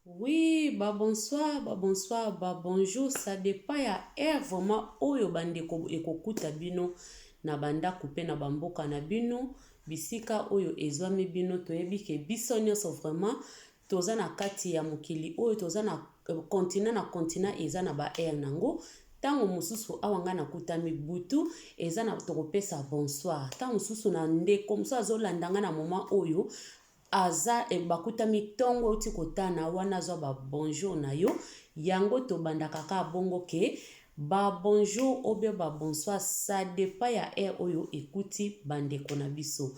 Oui, bonsoir, bonjour. Ça dépend ya air vraiment oyo bandeko ekokuta bino na banda coupe na bamboka na bino bisika oyo ezwami bino toyebi ke biso nyonso vraiment toza na kati ya mokili oyo toza na continent eza na ba air nango. Tango mosusu awanga na kutami butu eza na tokopesa bonsoir. Tango mosusu na ndeko mosusu azolandanga na moment oyo aza bakutami tongo uti kotana wana zwa ba bonjour na yo yango to banda kaka bongo ke ba bonjour obe ba bonsoir ça dépend ya air oyo ekuti bandeko na biso.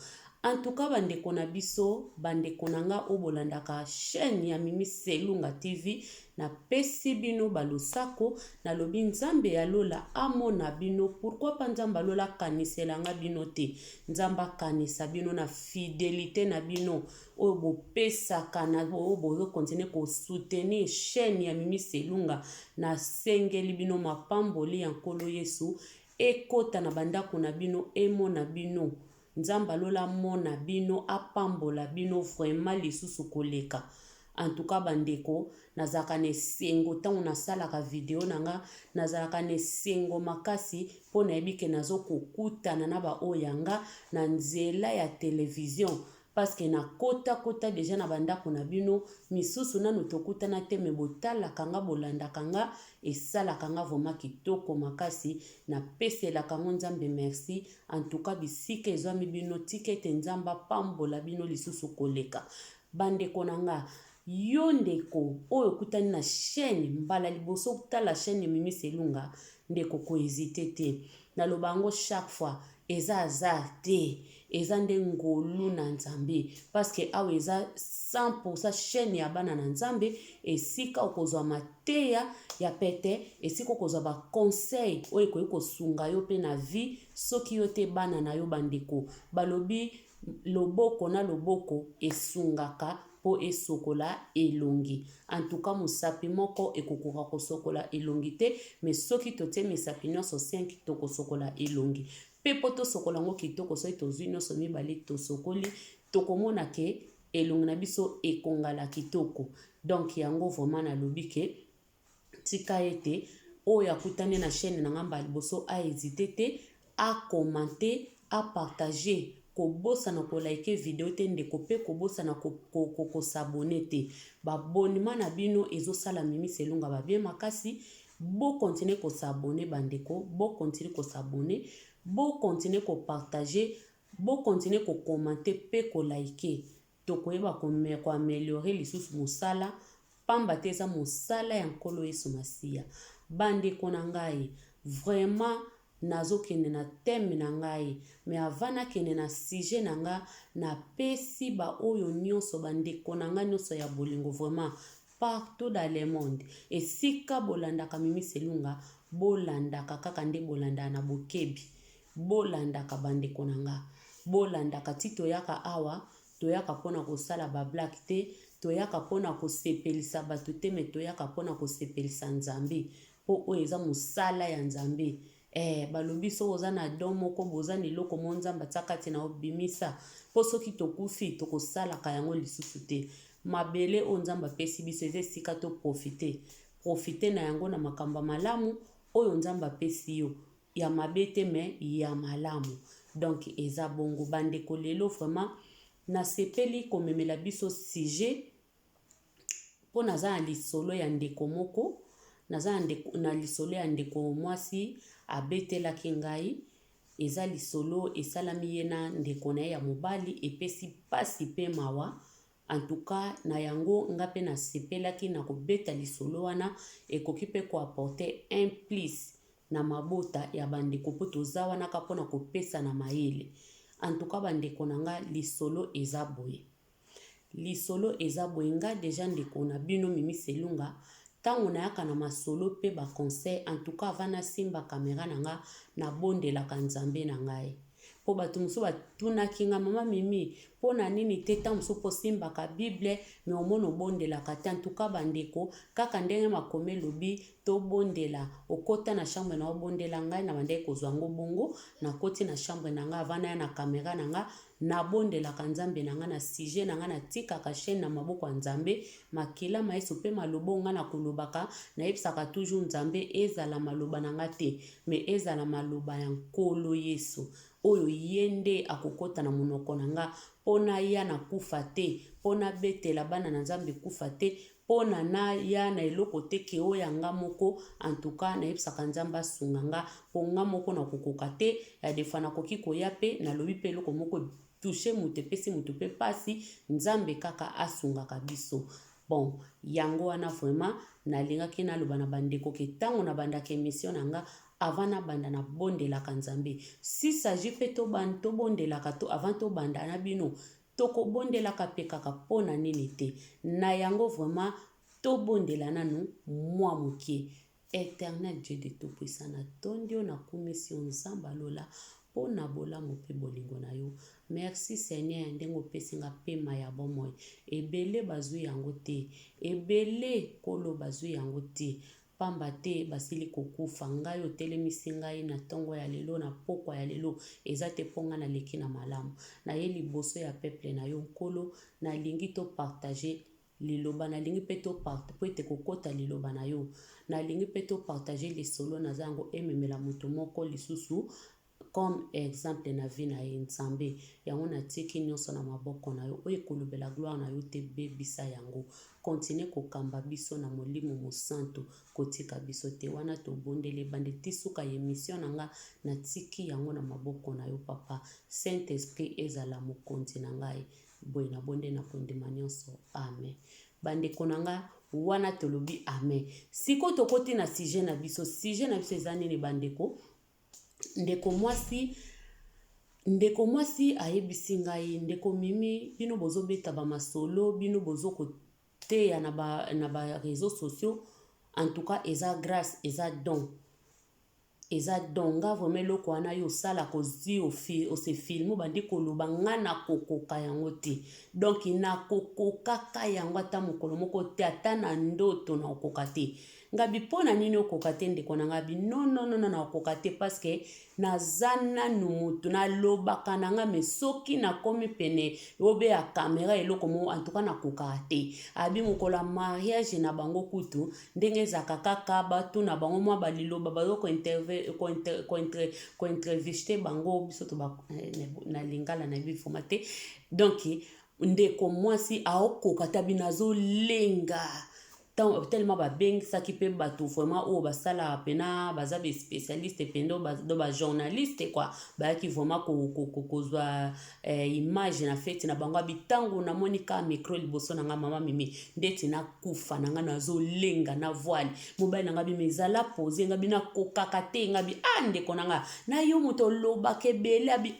En tout cas bandeko na biso bandeko nanga obolandaka chaîne ya Mimi Selunga TV na pesi bino balosako na lobi nzambe ya lola amona bino. Pourquoi pas nzamba lola kaniselanga bino te nzamba kanisa bino na fidélité na bino obo pesa kana obo continuer ko soutenir chaîne ya Mimi Selunga na sengeli bino mapamboli ya nkolo Yesu ekota na bandako na bino emona bino nzamba lola mona bino apambola bino vraiment lisusu koleka. En tout cas bandeko nazalaka na esengo ntango nasalaka video nanga nazalaka na esengo makasi mpo nayebi ke nazokokutana na baoyanga na nzela ya television parce que na kota deja na bandako na bino misusu nanu tokutana te me botalaka nga bolandaka nga esalaka nga vraiment kitoko makasi na peselaka ngo nzambe merci. En tout cas bisika ezwami bino tikete nzamba pambola bino lisusu koleka. Bandeko nanga yo ndeko oyo kutani na chaîne mbala liboso kutala chaîne Mimi Selunga ndeko ko hésiter te na lobango chaque fois eza azar te eza nde ngolu na nzambe parce que awa eza 100% chaîne ya bana na nzambe esika okozwa mateya ya pete esika okozwa ba conseil oyo kosunga yo pe na vie soki yo te bana na yo bandeko balobi loboko na loboko esungaka po esokola elongi. En tout cas musapi moko ekokoka kosokola elongi te mais soki tote misapi nyonso 5 tokosokola elongi pe po tosokola ngo kitoko soki tozwi nyonso mibale tosokoli tokomona ke elongi na biso ekongala kitoko. Donc yango vraiment nalobi ke tika ete oyo akutane na chaîne na ngamba liboso a hésiter te a commenter a partager kobosa na ko like video te ndeko pe kobosa na ko s'abonner te babonima na bino ezosala Mimi Selunga ba bien makasi bo continuer ko s'abonner bandeko bo continuer ko s'abonner bo continuer ko partager bo continuer ko commenter pe ko like tokoyeba ko améliorer lisusu musala pamba te eza musala ya nkolo Yesu Masiya. Bandeko na ngai vraiment nazokende na thème na ngai mais avant nakende na sujet na nga na pesi ba oyo nyonso bandeko na nga nyonso ya bolingo vraiment partout dans le monde esika bolandaka Mimi Selunga bolandaka kaka nde bolanda na bokebi bolandaka bandeko na nga bolandaka ti toyaka awa toyaka pona kosala ba black te toyaka pona kosepelisa bato te me toyaka pona kosepelisa nzambe po oyo eza musala ya nzambe. Balobi so oza na don moko boza ni loko mo nzamba tsakati na obimisa po soki tokufi tokosalaka yango lisusu te mabele o nzamba pesi biso eze sika to profiter na yango na makamba malamu oyo nzamba pesi yo ya mabete me ya malamu. Donc eza bongo bandeko lelo vraiment na sepeli komemela biso sujet po naza na lisolo ya ndeko moko naza na lisolo ya ndeko mwasi abetelaki ngai eza lisolo esalami ye na ndeko na ye ya mobali epesi pasi pe mawa. En tout cas na yango nga pe nasepelaki na kobeta lisolo wana ekoki pe ko apporter un plus na mabota ya bandeko po toza wana ka pona kopesa na mayele. En tout cas bandeko na nga lisolo eza boye nga deja ndeko na bino Mimi Selunga tango nayaka na masolo pe ba conseil. En tout cas vana simba kamera nanga na bondelaka nzambe na ngai po bato musu batunaki nga mama Mimi pona nini te tango musu po simbaka Bible me omono bondelaka te. En tout cas bandeko kaka ndenge makome lobi to bondela okota na chambre na obondela ngai na bandeko kozwa ngo bongo na koti na chambre na nga vana ya na kamera na nga nabondelaka nzambe na nga na sujet na nga natikaka chaîne na maboko ya nzambe makila maeso mpe maloba nga na kolobaka nayebisaka toujours nzambe ezala maloba na nga te me ezala maloba ya nkolo Yesu oyo ye nde akokota na monoko na nga mpona ya na kufa te mpona betela bana na nzambe kufa te mpona na ya na eloko te ke oyo ya nga moko antuka nayebisaka nzambe asunga nga mpo nga moko na kokoka te ya defa nakoki koya mpe nalobi mpe eloko moko touche moto epesi moto mpe pasi nzambe kaka asungaka biso bon yango wana vraiment nalingaki naloba na bandeko ke ntango na bandaka émission na nga avant na banda na bondelaka nzambe si s'agit mpe tobondelaka to avant tobanda na bino tokobondelaka mpe kaka mpona nini te na yango vraiment tobondela nanu mwa mokie éternel Dieu de tout puissant na tondi yo nakumisi yo nzambe alola mpona bolamu mpe bolingo na yo merci Seigneur ndenge opesi nga pema ya bomoi ebele bazwi yango te ebele kolo bazwi yango te pamba te basili kokufa ngai otelemisi ngai na ntongo ya lelo na pokwa ya lelo eza te mpo nga naleki na malamu naye liboso ya peuple na yo nkolo nalingi topartage liloba nalingi mpe po ete kokota liloba na yo nalingi mpe topartage lisolo naza yango ememela moto moko lisusu comme exemple na vie na ye nzambe yango natiki nyonso na maboko na yo oyo ekolobela gloire na yo te bebisa yango continue kokamba biso na molimo mosantu kotika biso te wana tobondele bande tisuka ya émission na nga natiki yango na maboko na yo papa Saint Esprit ezala mokonzi na ngai boye na bonde na kondima nyonso amen bandeko na nga wana tolobi amen siko tokoti na sujet na biso eza nini bandeko ndeko mwasi ayebisi ngai ndeko mimi bino bozobeta bamasolo bino bozokoteya na ba réseaux sociaux en tout cas eza grâce eza don nga vraiment eloko wana yo osala kozi ose filme bandi koloba nga na kokoka yango te donc nakokokaka yango ata mokolo moko te ata na ndoto na okoka te ngabi mpona nini okoka te ndeko na ngabi non na okoka te parce que naza nanu mutu nalobaka na nga me soki nakomi pene obe ya kamera eloko mo en tout cas nakokaka te abi mokolo mariage na bango kutu ndenge ezaka kaka batu na bango mwa baliloba bazo kointerviste bango biso to na lingala na bifoma te donc ndeko mwasi aokoka tabi nazolenga tellement babengisaki mpe bato vraiment oyo basala pena baza spécialiste pendo ba journaliste quoi bayaki vraiment kozwa image na fete na bango bitango namoni ka micro liboso na nga mama mimi ndeti nakufa na nga nazolenga na voile mobali na nga bima ezala pose nga bina kokaka te nga bi ndeko na nga na yo moto lobaka ebele abi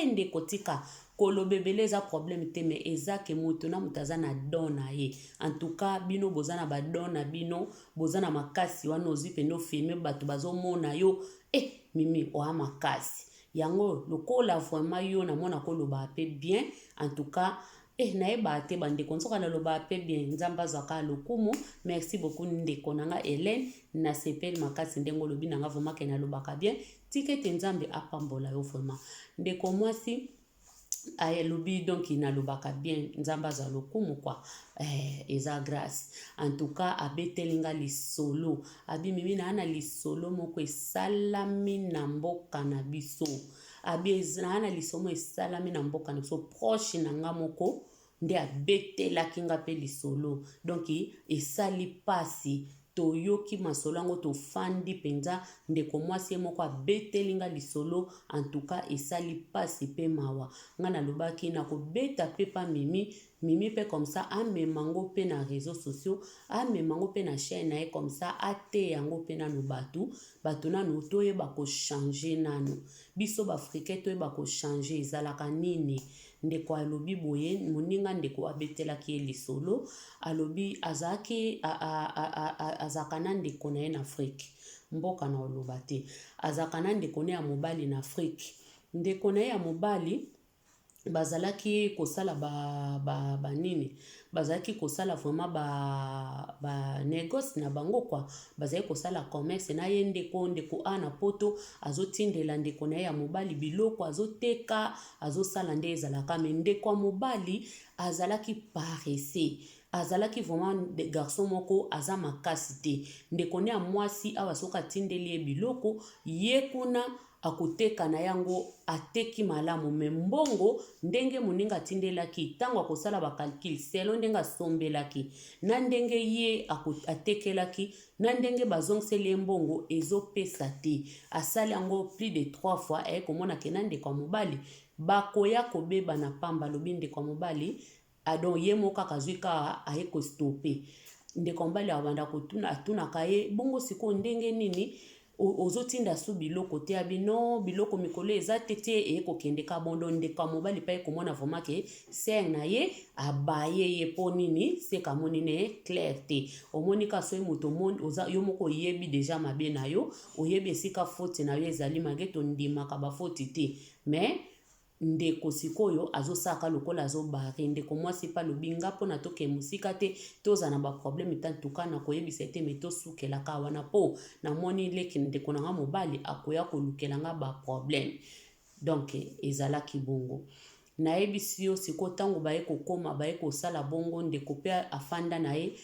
ndeko tika kolobebele eza problème te me eza ke moto na moto aza na don na ye en tout cas bino boza na badon na bino boza na makasi wana ozwi pendo filme bato bazomona yo mimi oya makasi yango lokola vraiment yo namona koloba pe bien en tout cas nayeba te bandeko nsoka naloba pe bien nzambe azwaka lokumu merci beaucoup ndeko na nga Hélène nasepeli makasi ndenge olobi na nga vraiment ke nalobaka bien tikete nzambe apambola yo vraiment ndeko mwasi ayelobi donc inalobaka bien nzamba za lokumu kwa eza grâce en tout cas abetelinga lisolo abi mimi na ana lisolo moko esalami na mboka na biso abi na ana lisomo esalami na mboka na biso proche na nga moko nde abetelaki nga pe lisolo donc esali pasi toyoki masolo yango tofandi penza ndeko mwasi moko abetelinga lisolo en tout cas esali pasi pe mawa nga nalobaki na kobeta pe pa mimi pe comme ça amemango pe na réseaux sociaux amemango pe na chaîne na ye comme ça ate yango pe nanu bato nanu toyeba ko changer nanu biso bafricain toyeba ko changer ezalaka nini ndeko alobi boye moninga ndeko abetelaki ye lisolo alobi azaka na ndeko na ye na Afrique mboka na oloba te azaka na ndeko na ya mobali na Afrique ndeko na ye ya mobali bazalaki kosala nini bazalaki kosala vraiment ba négoce na bango kwa bazalaki kosala commerce na ye ndeko ana poto azotindela ndeko na ye ya mobali biloko azoteka azosala nde ezalaka me ndeko ya mobali azalaki paresse azalaki vraiment de garçon moko aza makasi te ndeko ne ya mwasi awa soki atindeli ye biloko ye kuna akoteka na yango ateki malamu me mbongo ndenge moninga atindelaki ntango akosala bacalcule selo ndenge asombelaki na ndenge ye atekelaki na ndenge bazongiseli ye mbongo ezopesa te asali yango plus de 3 fois aye komona ke na ndeko ya mobali bakoya kobeba na pamba alobi ndeko ya mobali adon ye moko kaka azwi kaka aye kostope ndeko ya mobali abanda kotuna atunaka ye bongo sikoyo ndenge nini ozotinda su biloko te abi no biloko mikolo eza te te ekokende ka bondo ndeko ya mobali pa ekomona vraiment ke ser na ye abaye ye mpo nini seka moni ne clair te omoni ka soki moto yo moko oyebi deja mabe na yo oyebi esika foti na yo ezali mage tondimaka bafoti te mais ndeko sikoyo azosaka lokola azobare ndeko mwasi pa lobi nga mpona toke mosika te toza na baproblème tantuka na koyebisa ete me tosukelaka wana mpo namoni leki ndeko na nga mobali akoya kolukela nga baproblème donc ezalaki bongo nayebisi yo sikoyo ntango baye kokoma baye kosala bongo ndeko mpe afanda na ye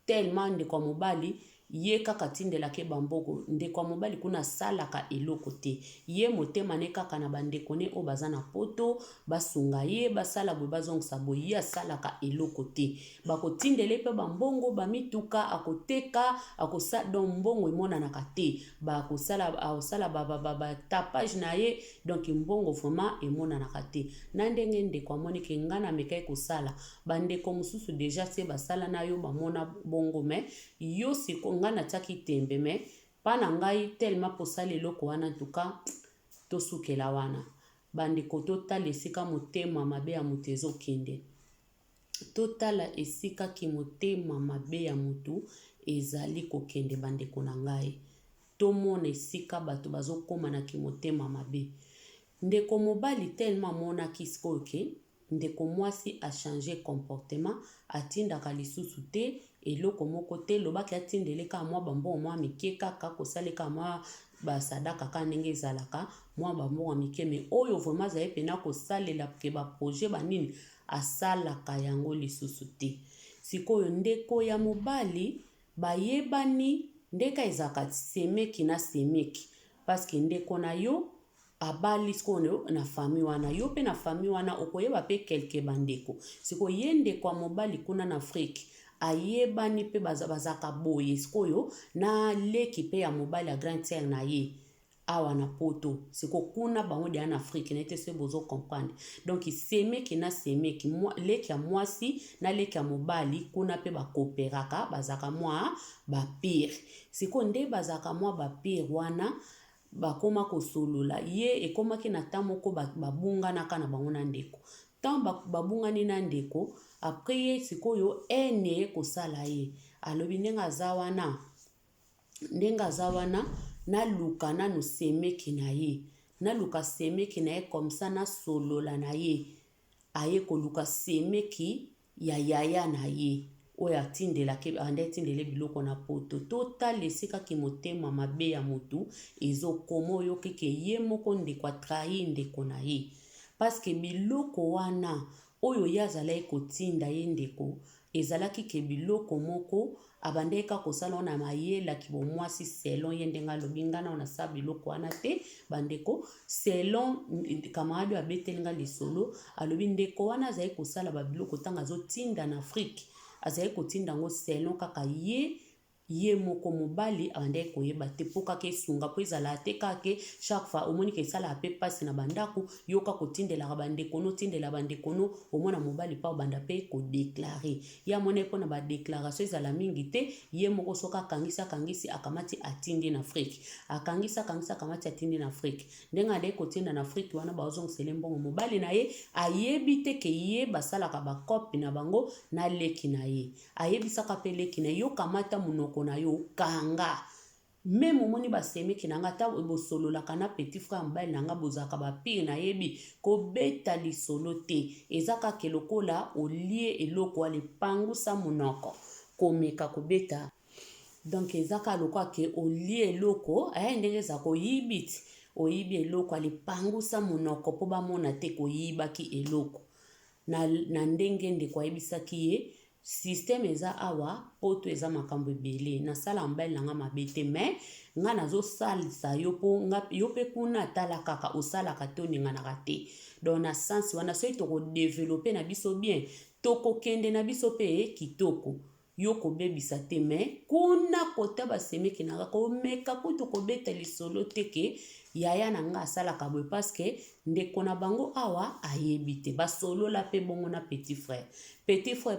tellement ndeko ya mobali ye kaka tindelaki bamboko ndeko ya mobali kuna asalaka eloko te ye motema ne kaka na bandeko ne oyo baza na poto basunga ye basala boye bazongisa boye ye asalaka eloko te bakotindele mpe bambongo bamituka akoteka akosala donc mbongo emonanaka te akosala batapage na ye donc mbongo vraiment emonanaka te na ndenge ndeko amonike nga na mekai kosala bandeko mosusu deja se basala na yo bamona bongo me yo siko nga natiaki tembe me mpa na ngai tellement posala eloko wana ntuka tosukela wana bandeko totala esika motema mabe ya moto ezokende totala esika ki motema mabe ya motu ezali kokende bandeko na ngai tomona esika bato bazokoma na kimotema mabe ndeko mobali tellement amonaki sikoyo ke ndeko mwasi achange comportement atindaka lisusu te eloko moko te lobaki atindeleka mwa bambongo mwa mike kaka kosaleka mwa basadaka ka ndenge ezalaka mwa bambongo mike me oyo vraiment azali pena kosalela ke baprojet banini asalaka yango lisusu te sikoyo ndeko ya mobali bayebani ndeka ezalaka semeki na semeki paske ndeko na yo abali sikoyo na fami wana yo pe na fami wana okoyeba pe kelke bandeko sikoyo ye ndeko ya mobali kuna na Afrique ayebani pe bazaka boye sikoyo na leki pe ya mobali ya grand sœur na ye awa na poto siko kuna bango de en Afrique nete se bozo comprendre donc semeki na semeki leki ya mwasi na leki ya mobali kuna pe bakooperaka bazaka mwa bapire siko nde bazaka mwa bapire wana bakoma kosolola ye ekomaki na temps moko babunganaka na bango na ndeko ntango babungani na ndeko apres ye sikoyo ene kosala ye alobi ndenge aza wana naluka nanu semeki na ye naluka semeki na ye komsa nasolola na ye aye koluka semeki ya yaya na ye oyo atindelaki ande atindele biloko na poto totala esika ki motema mabe ya motu ezokoma oyo keke ye moko ndeko atrahi ndeko na ye paske biloko wana oyo ye azalaki kotinda ye ndeko ezalaki ke biloko moko abandeka kosala na mayelaki bomwasi selon ye ndenge alobi nga na onasala biloko wana te bandeko selon kamarade abeteli nga lisolo alobi ndeko wana azalaki kosala babiloko ntango azotinda na Afrique azalaki kotinda yango selon kaka ye moko mobali abandaki koyeba te mpo kaka esunga mpo ezala te kaka chaque fois omoni ke esalaka mpe mpasi na bandako yoka kotindelaka bandeko no tindela bandeko no omona mobali mpa obanda mpe kodeklare ye amoni mpo na badeklaration ezala mingi te ye moko soki akangisi akamati atindi na Afrique akangisi akamati atindi na Afrique ndenge andeki kotinda na Afrique wana bazongisele mbongo mobali na ye ayebi te ke ye basalaka bakopi na bango na leki na ye ayebisaka mpe leki na ye yo kamata monoko na yo kanga même omoni basemeki na nga ta bosololaka na petit frère mobali na nga bozalaka bapire nayebi kobeta lisolo te eza kaka lokola olie eloko alipangusa monoko komeka kobeta donc eza kaka lokola ke olie eloko ndenge eza koyibi ti oyibi eloko alipangusa monoko mpo bamona te koyibaki eloko na ndenge ndeko ayebisaki ye systeme eza awa poto eza makambo ebele nasala mobali na nga mabe te me nga nazosalisa yo mpo yo mpe kuna atala kaka osalaka te oninganaka te donc na sansi wana soki tokodevelope na biso bien tokokende na biso mpe kitoko yo kobebisa te me kuna kota basemeki na nga komeka kutu kobeta lisolo te ke yaya na nga asalaka boye paske ndeko na bango awa ayebi te basolola mpe bongo na petit frère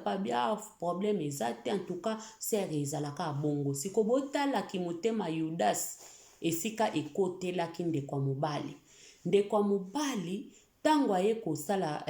pa bia problème eza te en tout cas sere ezalaka bongo siko botalaki motema Yudas esika ekotelaki ndeko ya mobali tango aye kosala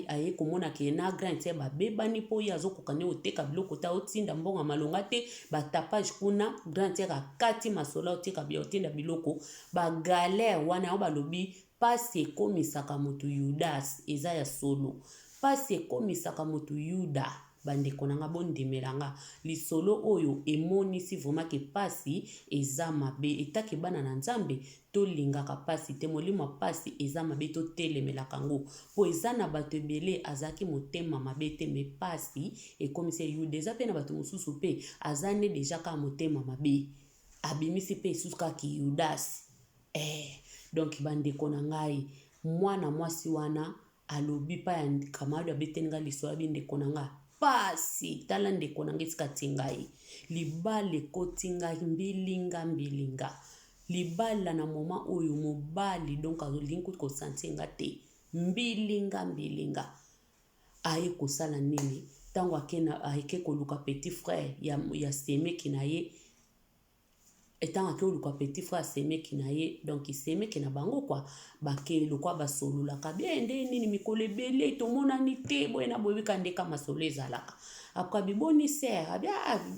aye komona ke na grand tier babebani mpo ye azokoka nde oteka biloko ta otinda mbongo malonga te batapage kuna grand tier akati masolo otinda biloko bagalere wana ayo balobi pasi ekomisaka moto Yudas eza ya solo pasi ekomisaka moto Yuda bandeko nanga bondemelanga lisolo oyo emonisi vraiment ke pasi eza mabe etake bana na nzambe tolingaka pasi te molimo pasi eza mabe totelemelaka ngo po eza na bato ebele azaki motema mabe te me pasi ekomisi Yuda eza pe na bato mosusu pe azane deja ka motema mabe abimisi pe esusu kaka Yudas donc bandeko na ngai mwana mwasi wana alobi pa ya kamadu abeteninga lisolo bindeko na ngai pasi tala ndeko na ngai esika tingai libala ekoti ngai mbilinga libala na moma oyo mobali donc azolingi kuti kosanti nga te mbilinga aye kosala nini ntango ayeke koluka petit frère ya semeki na ye etango ake oluka petit frère semeki na ye donc semeki na bango kwa bake lokwa basololaka bien nde nini mikolo ebele tomonani te boye na boye bika ndeka masolo ezalaka après biboni sere abia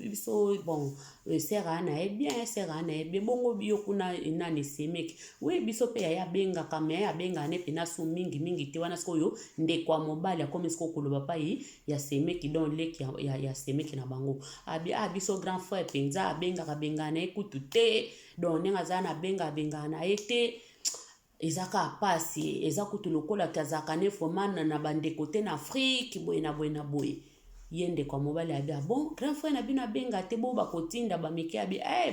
biso bon sere ana e bien sere ana e bien bongo bio kuna nani semeki we biso pe ya benga kame ya benga ne pena su mingi te wana sikoyo ndeko ya mobali akomi siko koloba pai ya semeki donc leki ya semeki na bango abia biso grand frère penza benga na ekutu te donc nenga za na benga na ete ezaka pasi eza kutu lokola kazaka ne fomana na bandeko te na Afrique boye na boye yende kwa mobali abia bon grand frère na bino benga te bo bakotinda bamike abia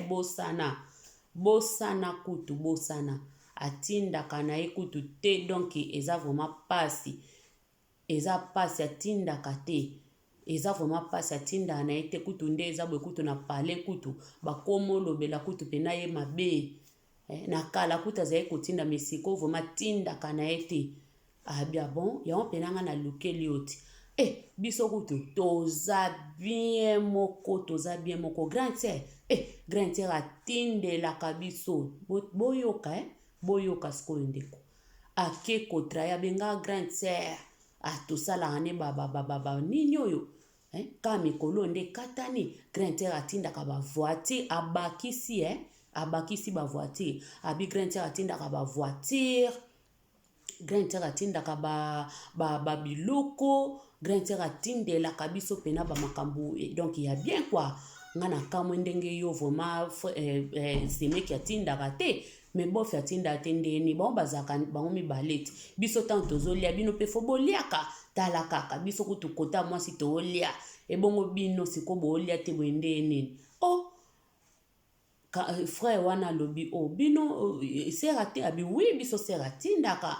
bosana kutu bosana atinda kana ekutu te donc eza vraiment pasi eza pasi atinda kate eza vraiment pasi atinda na ete kutu nde eza boye kutu na pale kutu bakomo lobela kutu pena ye mabe na kala kuta zaye kotinda mesiko vraiment tinda kana ete abia bon yango penanga na lukeli oti biso kutu toza bien moko grand tier atindelaka biso boyoka sikoyo ndeko ake kotraya benga grand tier tosalaka ne baba nini oyo ka mikolo nde katani grand tier atindaka bavoiture abakisi bavoiture abi grand tier atindaka bavoiture grand tier atindaka biloko grand tier atindelaka biso pena bamakambo donc ya bien quoi ngana kamwe ndenge yo vraiment semeki atindaka te me bofi atinda te ndeni bango bazaka bango mibaleti biso tanto tozolia bino pe fo boliaka tala kaka biso kutu kota mwasi toolia ebongo bino siko bolia te bwende nini frère wana lobi bino sera te abi oui biso sera tindaka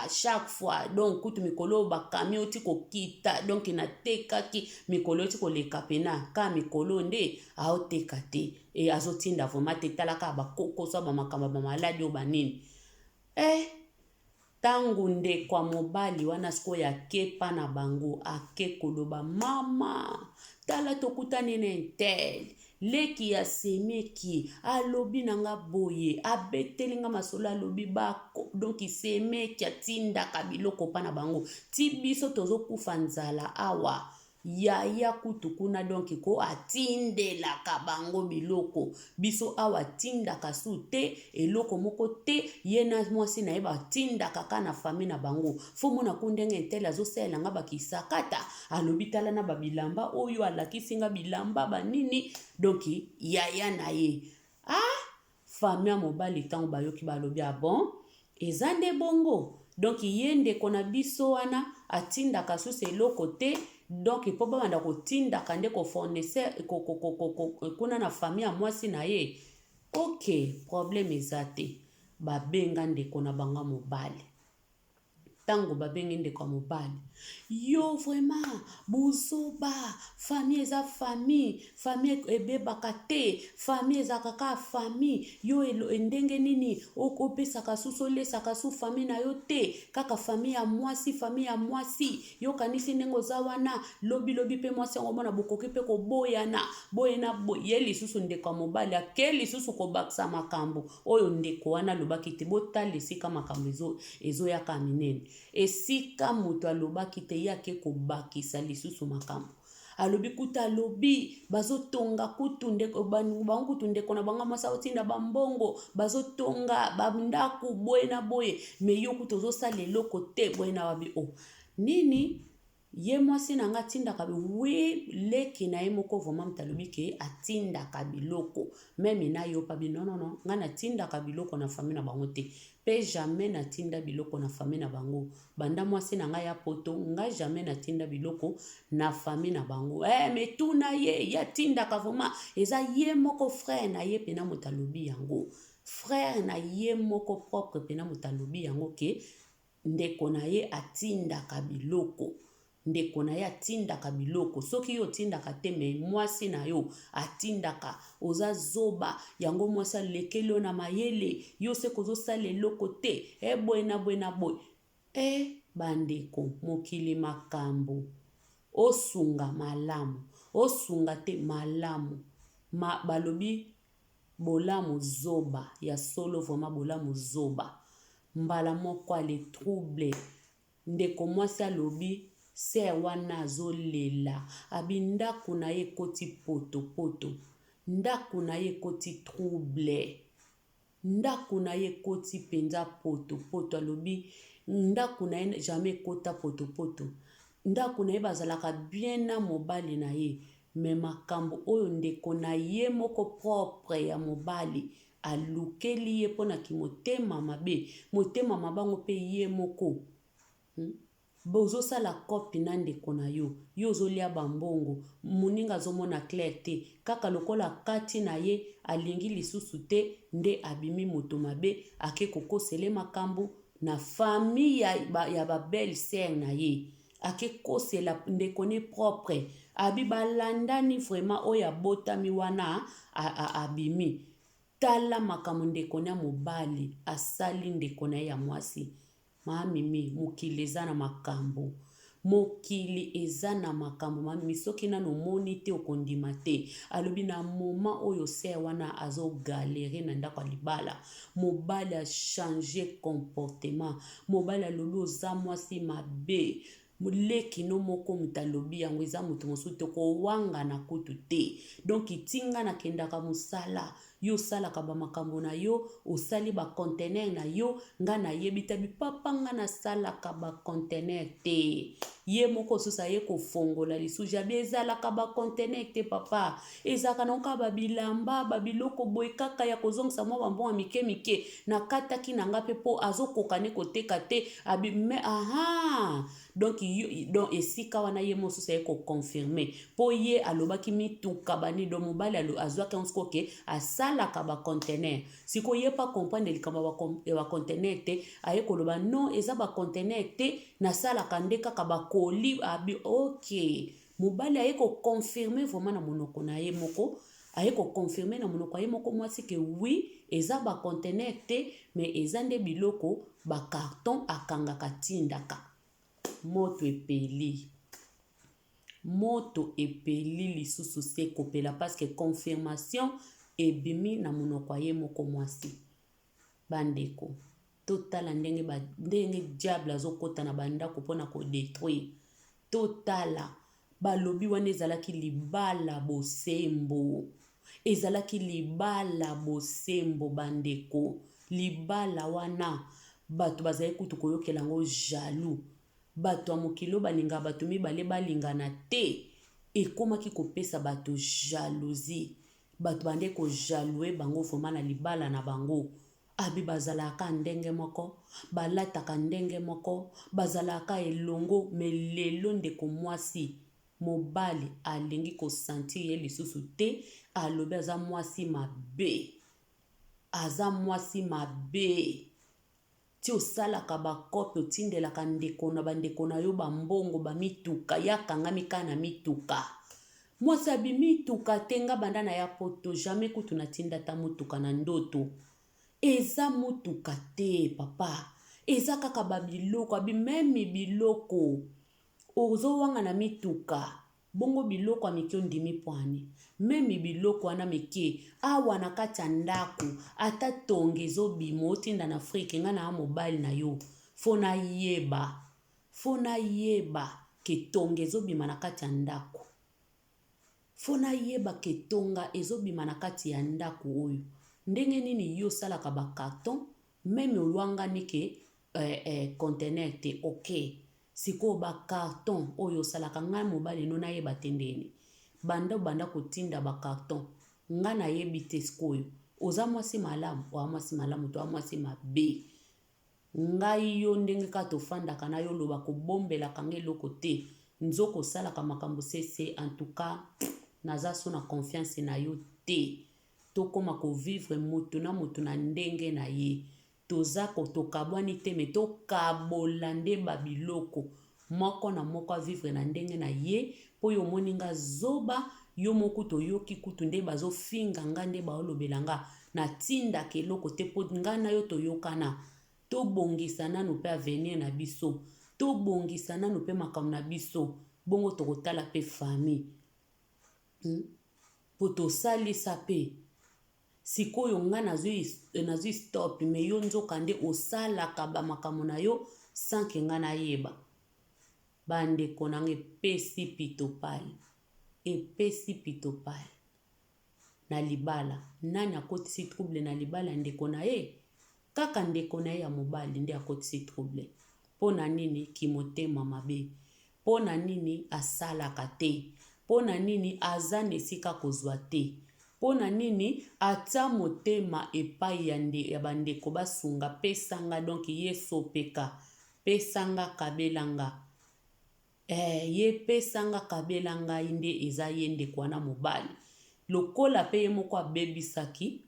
chaque fois donc kutu mikolo bakami oti kokita donc natekaki mikolo oti koleka pena ka mikolo nde aoteka te azotinda vraiment te talaka bakokoso bamakambo bamaladi o banini tangu ndeko ya mobali wana sikoyo akepa na bango ake koloba mama tala tokutani na intel leki ya semeki alobi nanga boye abetelinga masolo alobi bako donc semeki atindaka biloko pa na bango ti biso tozokufa nzala awa yaya kutu kuna donc ko atindelaka bango biloko biso awa atindaka su te eloko moko te ye na mwasi na ye batindaka kaka na fami na bango fo mona ko ndenge etele azosalelanga bakisakata alobi tala na babilamba oyo alakisi nga bilamba banini donc yaya na ye fami ya mobali ntango bayoki balobi bon eza nde bongo donc ye ndeko na biso wana atindaka susu eloko te donc mpo babanda kotindaka nde kofornese kuna na fami ya mwasi na ye ok problème eza te babenga ndeko na banga mobali tango babengi ndeko ya mobali yo vraiment bozoba famille eza famille ebebaka te famille eza kaka famille yo ndenge nini okopesaka susu olesaka su famille na yo te kaka famille ya mwasi yo kanisi ndenge oza wana lobi pe mwasi yango mona bokoki pe koboyana ye lisusu ndeko ya mobali ake lisusu kobakisa makambo oyo ndeko wana alobaki te botala esika makambo ezoyaka minene esika moto alobaki te yake kobakisa lisusu makambo alobi kuta alobi bazotonga kutu ndeko bango kutu ndeko na banga masa otinda bambongo bazotonga bandaku boye na boye me yo kutu ozosala eloko te boye na babi nini ye mwasi na nga atindaka we leki na ye moko vraiment mtalobi ke atindaka biloko meme na yo pa non nga natindaka biloko na famille na bango te pe jamais natinda biloko na famille na bango banda mwasi na nga ya poto nga jamais natinda biloko na famille na bango me tuna ye yatindaka vraiment eza ye moko frère na ye pena motalobi yango frère na ye moko propre pena motalobi yango ke ndeko na ye atindaka biloko ndeko na ye atindaka biloko soki yo otindaka te me mwasi na yo atindaka oza zoba yango mwasi alekeli yo na mayele yo se kozosala eloko te boye na boye bandeko mokili makambo osunga malamu osunga te malamu balobi bolamu zoba ya solo vraiment bolamu zoba mbala moko ale trouble ndeko mwasi alobi ser wana azolela abi ndako na ye koti poto ndako na ye koti trouble ndako na ye koti penza poto alobi ndako na ye jamais kota poto ndako na ye bazalaka bien na mobali na ye me makambo oyo ndeko na ye moko propre ya mobali alukeli ye mpona kimotema mabe motema mabango pe ye moko bozosala kopi na ndeko na yo ozolia bambongo moninga azomona clair te kaka lokola kati na ye alingi lisusu te nde abimi moto mabe ake kokosele makambo na famille ya babelle sœur na ye ake kosela ndeko ne propre abi balandani vraiment oyo abotami wana abimi tala makambo ndeko na mobali asali ndeko na ya mwasi mamimi mokili eza na makambo mokili eza na makambo mamimi soki nano moni te okondima te alobi na moma oyo ser wana azogalere na ndako ya libala mobali achange comportement mobali alobi oza mwasi mabe leki no moko mutalobi yango eza moto mosusu te kowanga na kutu te donc itinga nakendaka mosala yo salaka bamakambo na yo osali bacontener na yo nga nayebi ta bipapa nga nasalaka bacontener te ye moko osusu aye kofongola lisusu jabi ezalaka bacontener te papa ezalaka naoka babilamba babiloko boye kaka ya kozongisa mwa bambongo mike na kataki na nga mpe mpo azokoka ne koteka te abime donc esika wana ye mosusu aye koconfirme mpo ye alobaki mituka banido mobali azwaki yango siko ke asalaka bacontener siko ye pa comprendre likambo ya bacontener te aye koloba non eza bacontener te nasalaka nde kaka bakoli abi ok mobali aye koconfirme vraiment na monoko na ye moko aye koconfirme na monoko ya ye moko mwasi ke oui eza bacontener te me eza nde biloko bakarton akangaka tindaka moto epeli lisusu se kopela parce que confirmation ebimi na monoko ye moko mwasi bandeko totala ndenge diable azokota na bandako mpona kodétruire totala balobi wana ezalaki libala bosembo. Ezalaki libala bosembo bandeko. Libala wana bato bazali kutu koyokela ngo jaloux. Bato ya mokilo balinga bato mibale balingana te. Ekomaki kopesa bato jalousie. Bato bande ko jaloue bango foma na libala na bango. Abi bazalaka ndenge moko, balataka ndenge moko, bazalaka elongo, me lelo ndeko mwasi mobali alingi ko sentir ye lisusu te, alobi aza mwasi mabe. Aza mwasi mabe. Ti osalaka bakope otindelaka ndeko na bandeko na yo bambongo bamituka yakanga mika na mituka. Mwasi abi mituka tenga banda na ya poto jamais kutu na tinda ta mutuka na ndoto. Eza mutuka te papa. Eza kaka babiloko abi memi biloko. Ozo wanga na mituka. Bongo biloko amiki ondimi pwani. Memi biloko wana miki awa na kati ya ndako ata tonge ezo bima otinda na Afrique nga na mobile na yo. Fona yeba. Fona yeba ke tonge ezo bima na kati ya ndako. Fona yeba ke tonga ezo bima na kati ya ndako oyo. Ndenge nini yo salaka ba carton meme olwanga nike conteneur te ok. Siko ba carton oyo salaka nga mobile no na yeba tendeni. Banda kotinda ba carton. Nga na yebi te sikoyo. Oza mwasi malamu, wa mwasi malamu to mwasi mabe. Ngai yo ndenge ka tofandaka na yo loba ko bombela kange loko te. Nzoko salaka makambo sese en tout cas naza so na confiance na yo te. Tokoma ko vivre mutu na ndenge na ye. Toza ko tokabwani te me tokabola nde babiloko. Moko na moko a vivre na ndenge na ye. Po yo moninga zoba yo moku to yoki kutu nde bazo finga nga nde baolobela nga. Na tinda keloko te po nga na yo to yokana. To bongisa nanu pe avenir na biso. To bongisa nanu pe makamu na biso. Bongo to kotala pe famille. Po to salisa pe. Sikoyo nga nazui stop me yo nzoka nde osalaka ba makamu na yo sanke nga na yeba. Bandeko nange epesi pitopali. Epesi pitopali. Na libala. Nani akotisi trouble na libala ndeko na ye? Kaka ndeko na ye ya mobali nde akotisi trouble. Pona nini kimotema mabe? Pona nini asalaka te? Pona nini aza nesika kozwa te? Pona nini ata motema epai ya bandeko basunga pesanga donc ye sopeka pesanga kabelanga ye pesanga kabelanga inde eza ye ndeko wana mobali lokola pe ye moko abebisaki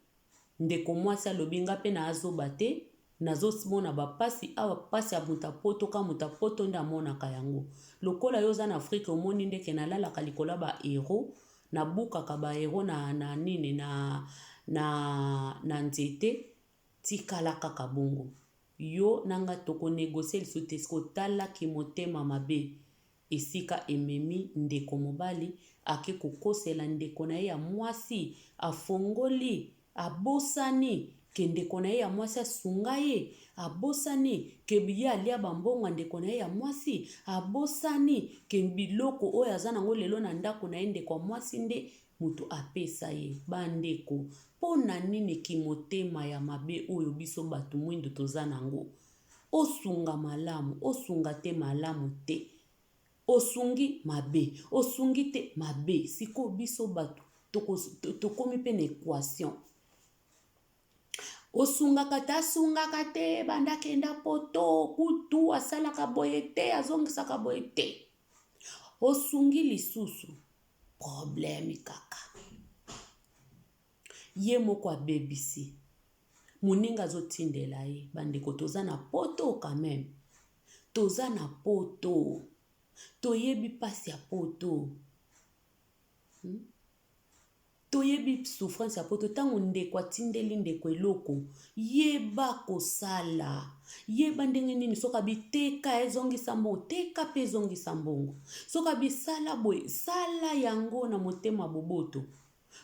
ndeko mwasi alobi nga pe na azoba te nazomona bapasi awa pasi ya mutapoto ka mutapoto nde amonaka yango lokola yo oza na Afrique omoni ndeke nalalaka likola ba hero na bukaka ba hero na nini na nzete tikala kaka bongo yo nanga toko negocier lisusu te siko tala ki motema mabe esika ememi ndeko mobali ake kokosela ndeko na ye ya mwasi afongoli abosani ke ndeko na ye ya mwasi asunga ye abosani ke biye alia bambongo ndeko na ye ya mwasi abosani ke biloko oyo aza nango lelo na ndako na ye ndeko mwasi nde mutu apesa ye bandeko pona nini kimotema ya mabe oyo biso batu mwindu toza nango osunga malamu osunga te malamu te osungi mabe osungi te mabe siko biso batu tokomi pe na equation osungaka te asungaka te banda kenda poto kutu asalaka boye te azongisaka boye te osungi lisusu problème kaka ye moko abebisi moninga azotindela ye bandeko toza na poto quand même toza na poto toyebi pasi ya poto toyebi souffrance ya poto tango ndeko atindeli ndeko eloko yeba kosala yeba ndenge nini soka biteka ezongisa mbongo teka pe ezongisa mbongo soka bisala boye sala yango na motema boboto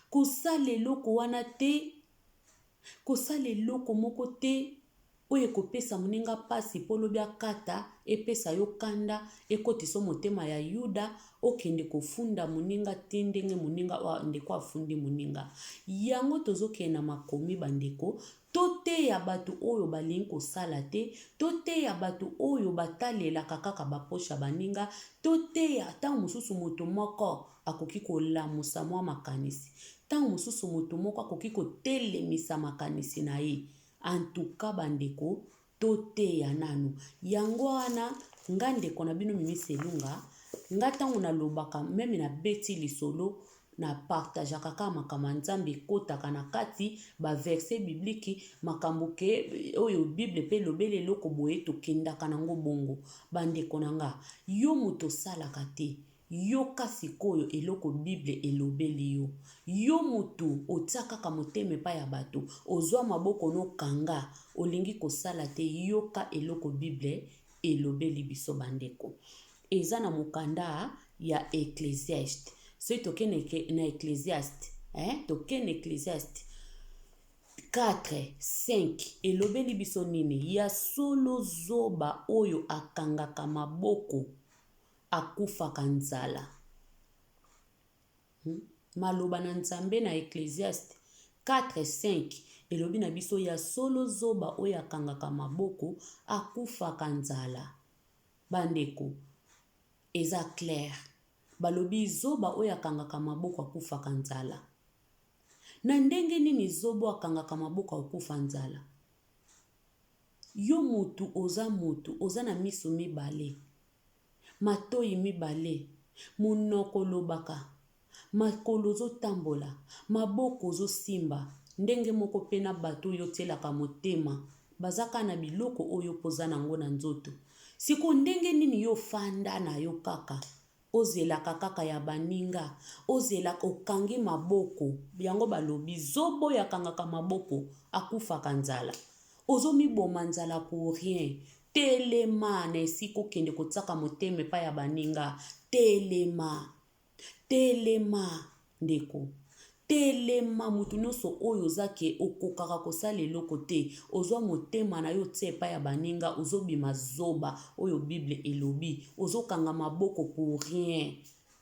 kosala eloko wana te kosala eloko moko te oyo ekopesa moninga pasi mpo lobi akata epesa yo kanda ekotisa motema ya yuda okende kofunda moninga te ndenge moninga ndeko afundi moninga. Yango tozokende na makomi bandeko, toteya bato oyo balingi kosala te, toteya bato oyo batalelaka kaka baposha baninga, toteya ntango mosusu moto moko akoki kolamusa mwa makanisi, ntango mosusu moto moko akoki kotelemisa makanisi na ye. Antuka bandeko, toteya nanu. Yango wana nga ndeko na bino Mimi Selunga, nga tango nalobaka meme na beti lisolo na partage kaka makambo Nzambe ekotaka na kati ba verset bibliki makambo ke oyo Bible pe lobele loko boye tokendaka nango bongo. Bandeko na nga, yo moto salaka te, yo kasi koyo eloko Bible elobeli yo. Yo mutu otiaka ka moteme pa ya bato, ozwa maboko no kanga, olingi kosala te, yoka eloko Bible elobeli biso bandeko. Eza na mukanda ya Ecclesiastes. So tokene na Ecclesiastes, tokene Ecclesiastes 4:5 elobeli biso nini? Ya solo zoba oyo akangaka maboko akufaka nzala. Maloba na Nzambe na Ecclesiastes 4:5 elobi na biso ya solo zoba oyo akangaka maboko akufaka nzala. Bandeko, eza clair. Balobi zoba oyo akangaka maboko akufaka nzala. Na ndenge nini zobo akangaka maboko akufa nzala? Yo mutu oza na miso mibale, matoi mibale, munoko lobaka, makolo zotambola, maboko zosimba, ndenge moko pena bato yotelaka motema, bazaka na biloko oyo poza nango na nzoto. Siko ndenge nini yo fanda na yo kaka, ozelaka kaka ya baninga, ozelaka okangi maboko, yango balobi zobo yakangaka maboko akufaka nzala. Ozo miboma nzala pour rien. Telema na esiko kende kotsaka moteme pa ya baninga. Telema. Telema ndeko. Telema mutu nyonso oyo zake okokaka kosala eloko te. Ozwa motema na yo tie pa ya baninga, ozobima zoba oyo Bible elobi. Ozokanga maboko pour rien.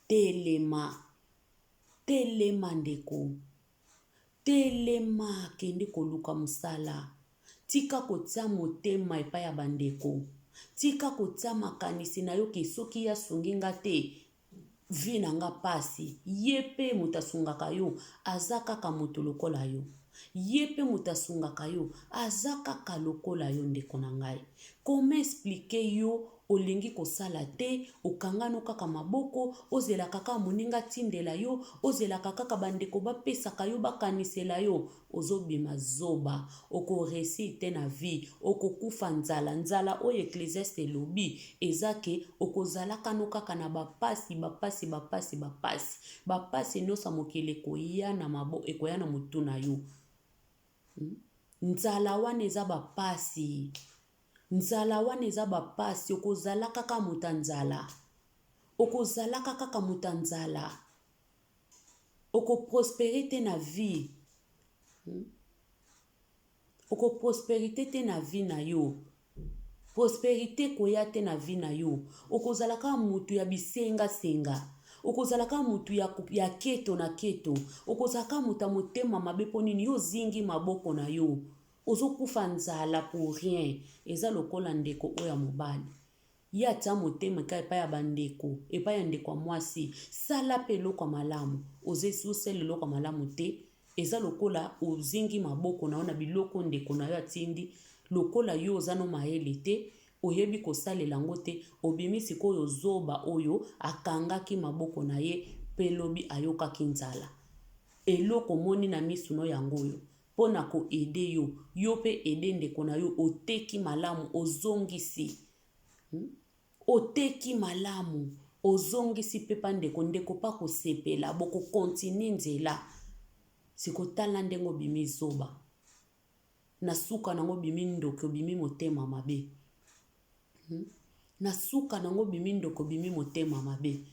Telema. Telema ndeko. Telema kende koluka musala. Tika kotia motema epa ya bandeko. Tika kotia makanisi na yo kesoki ya sunginga te. Vi nanga pasi. Yepe mutasungaka yo. Azaka ka moto lokola yo. Yepe mutasungaka yo. Azaka ka lokola yo ndeko na ngai. Comment expliquer yo olingi kosala te, okangano kaka maboko, ozela kaka moninga tindela yo, ozela kaka bandeko bapesaka yo bakanisela yo, ozobima zoba, oko resite na vie, oko kufa nzala, nzala oyo Ecclesiastes elobi, ezake okozalaka no kaka na bapasi, bapasi nosa mokele koya na mabo, ekoya na mutu na yo. Nzala wana eza bapasi. Nzala wana eza bapasi, okozala kaka mutanzala. Okozala kaka mutanzala. Oko prosperité na vie. Oko prosperité te na vie na yo. Prosperité koya te na vie na yo. Okozala kaka mutu ya bisenga senga. Okozala kaka mutu ya keto na keto. Okozala kaka mutu motema mabe po nini yo zingi maboko na yo. Ozokufa nzala pour rien. Eza lokola ndeko oya mobali. Ya tia motema ka epa ya bandeko, epa ya ndeko mwasi, sala pe loko malamu. Ozesu sele loko malamu te. Eza lokola ozingi maboko na ona biloko ndeko na yo atindi. Lokola yo ozano maele te. Oyebi kosalela ngo te. Obimisi koyo zoba oyo akangaki maboko na ye pelobi ayokaki nzala. Eloko moni na misu no yango yo. Pona ko ede yo, yo pe ede ndeko na yo, oteki malamu, ozongisi. Oteki malamu, ozongisi pepa ndeko pa kosepela, boko kontini nzela. Siko tala ndengo bimi zoba. Nasuka nango bimi ndoko bimi motema mabe. Nasuka nango bimi ndoko bimi motema mabe.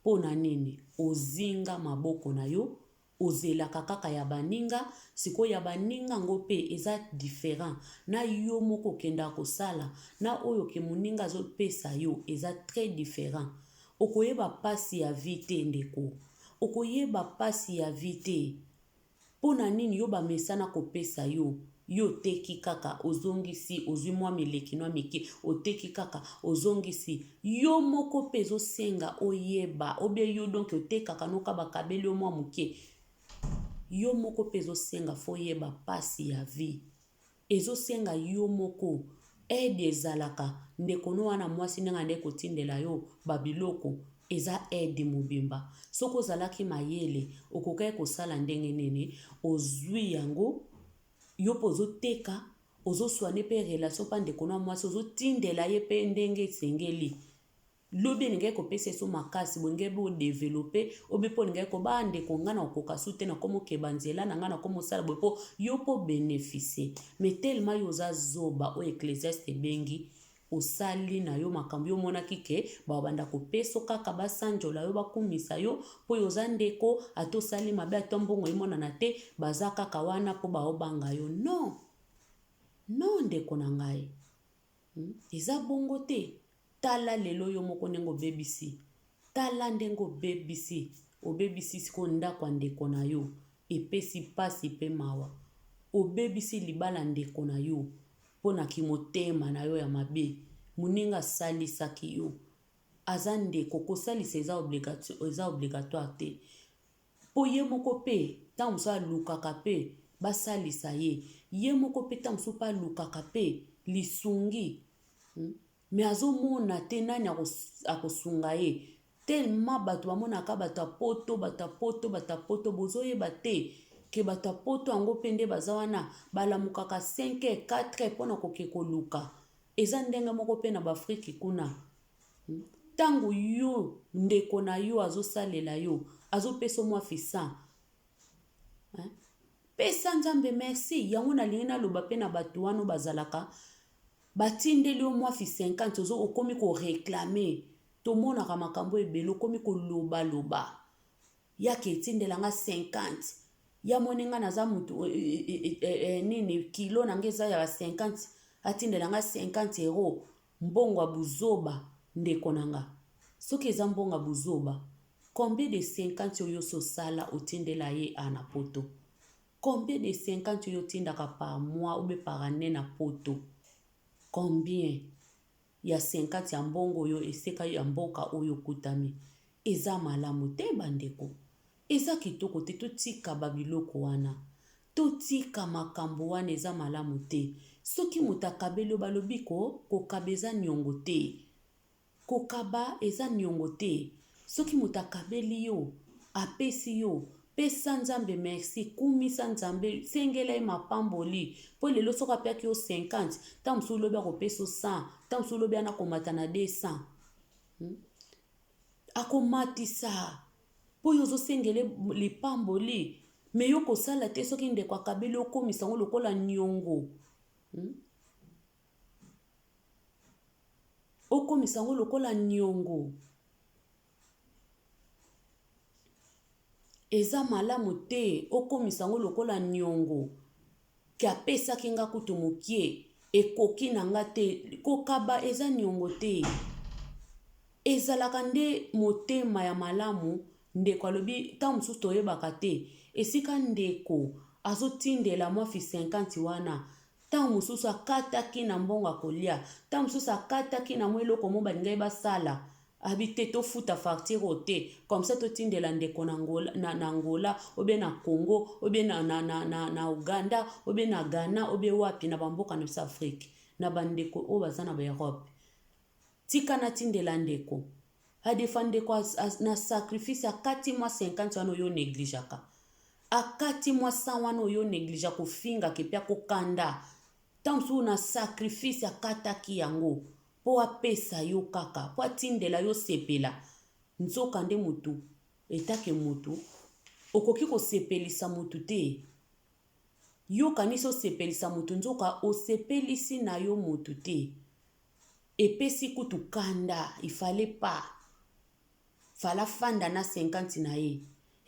Pona nini, ozinga maboko na yo, ozelaka kaka ya baninga siko ya baninga ngo pe eza différent na yo moko kenda kosala na oyo ke moninga azopesa yo eza très différent. Okoyeba pasi ya vie te ndeko, okoyeba pasi ya vie te. Pona nini yo bamesana kopesa yo yo teki kaka ozongisi ozwi mwa mileki nwa mike oteki kaka ozongisi yo moko pe ezosenga oyeba obie yo donc otekaka noka bakabeli yo mwa moke yo moko pe ezosenga fo yeba pasi ya vie ezosenga yo moko aide ezalaka ndeko no wana mwasi ndenge nde kotindela yo babiloko eza aide mobimba soko ozalaki mayele okokai kosala ndenge nini ozwi yango yo po ozoteka ozoswane pe relation pa ndeko no mwasi ozotindela ye pe ndenge esengeli lobi elingai kopesa so makasi bonge bo développer obi po lingai ko ba ndeko nga na okoka sute na komo keba nzela na nga na komo sala bo po yo po bénéficier mais tellement yo za zoba o Ecclésiaste bengi osali na yo makambo yo monaki ke babanda kopesa kaka basanjola yo bakumisa yo po yo za ndeko atosali mabe atombongo emonana te baza kaka wana po baobanga yo non ndeko na ngai eza bongo te. Tala lelo yo moko ndenge obebisi tala ndenge obebisi siko ndako ya ndeko na yo epesi pasi pe mawa obebisi libala ndeko na yo mpona kimotema na yo ya mabe moninga asalisaki yo aza ndeko kosalisa eza obligatoire te po ye moko pe ntango mosusu alukaka pe basalisa ye moko pe ntango mosusu pe alukaka pe lisungi me azomona te nani akosunga ye tellement bato bamonaka bato apoto bozoyeba te ke bato apoto yango mpe nde baza wana balamukaka 5 4 mpona koke koluka eza ndenge moko mpe na baafrike kuna ntango yo ndeko na yo azosalela yo azopesa mwa fisa pesa nzambe merci yango nalingi naloba mpe na bato wana bazalaka batindeli yo mwa fi 50 ozo okomi ko réclamer tomonaka makambo ebele okomi koloba yake etindelanga 50 ya moninga naza mutu nini kilo nange eza ya 50 atindelanga 50 euro mbongo buzoba ndeko nanga soki eza mbongo buzoba combien de 50 oyo sosala otindela ye ana poto combien de 50 oyo tindaka par mois ou par année na poto combien ya 50 ya mbongo oyo eseka ya mboka oyo kutami eza malamu te bandeko eza kitoko te totika babiloko wana totika makambo wana eza malamu te soki mutakabelo balobi kokaba eza niongo te kokaba eza niongo te soki mutakabeli yo apesi yo pesa nzambe merci kumisa nzambe sengela ye mapamboli po lelo soka apiaki yo 50 ta mosusu lobi akopesa 100 ta mosusu lobi anakomata na 200 akomatisa po yo ozosengele lipamboli me yo kosala te soki ndeko akabeli okomisa ngo lokola niongo okomisa ngo lokola niongo eza malamu te okomisa ngo lokola niongo ke apesaki nga kutu mokie ekoki na nga te kokaba eza niongo te ezalaka nde motema ya malamu ndeko alobi ntango mosusu toyebaka te esika ndeko azotindela mwa fi 50 wana ntango mosusu akataki na mbongo akolia ntango mosusu akataki na mwa eloko mo balingai basala habite tofuta facture te comme ça totindela ndeko na Angola obe na Congo obe na Uganda obe na Ghana obe wapi na bamboka na South Afrique na bandeko o baza na ba Europe tika na tindela ndeko adefande kwa na sacrifice akati mwa 50 wana yo neglijaka akati mwa 100 wana yo neglija kofinga kepia kokanda tamsu na sacrifice akataki yango po apesa yo kaka po atindela yo sepela nzoka nde mutu etake mutu okoki kosepelisa mutu te yo kanisa osepelisa mutu nzoka osepelisi na yo mutu te epesi kutu kanda ifale pa fala fanda na 50 na ye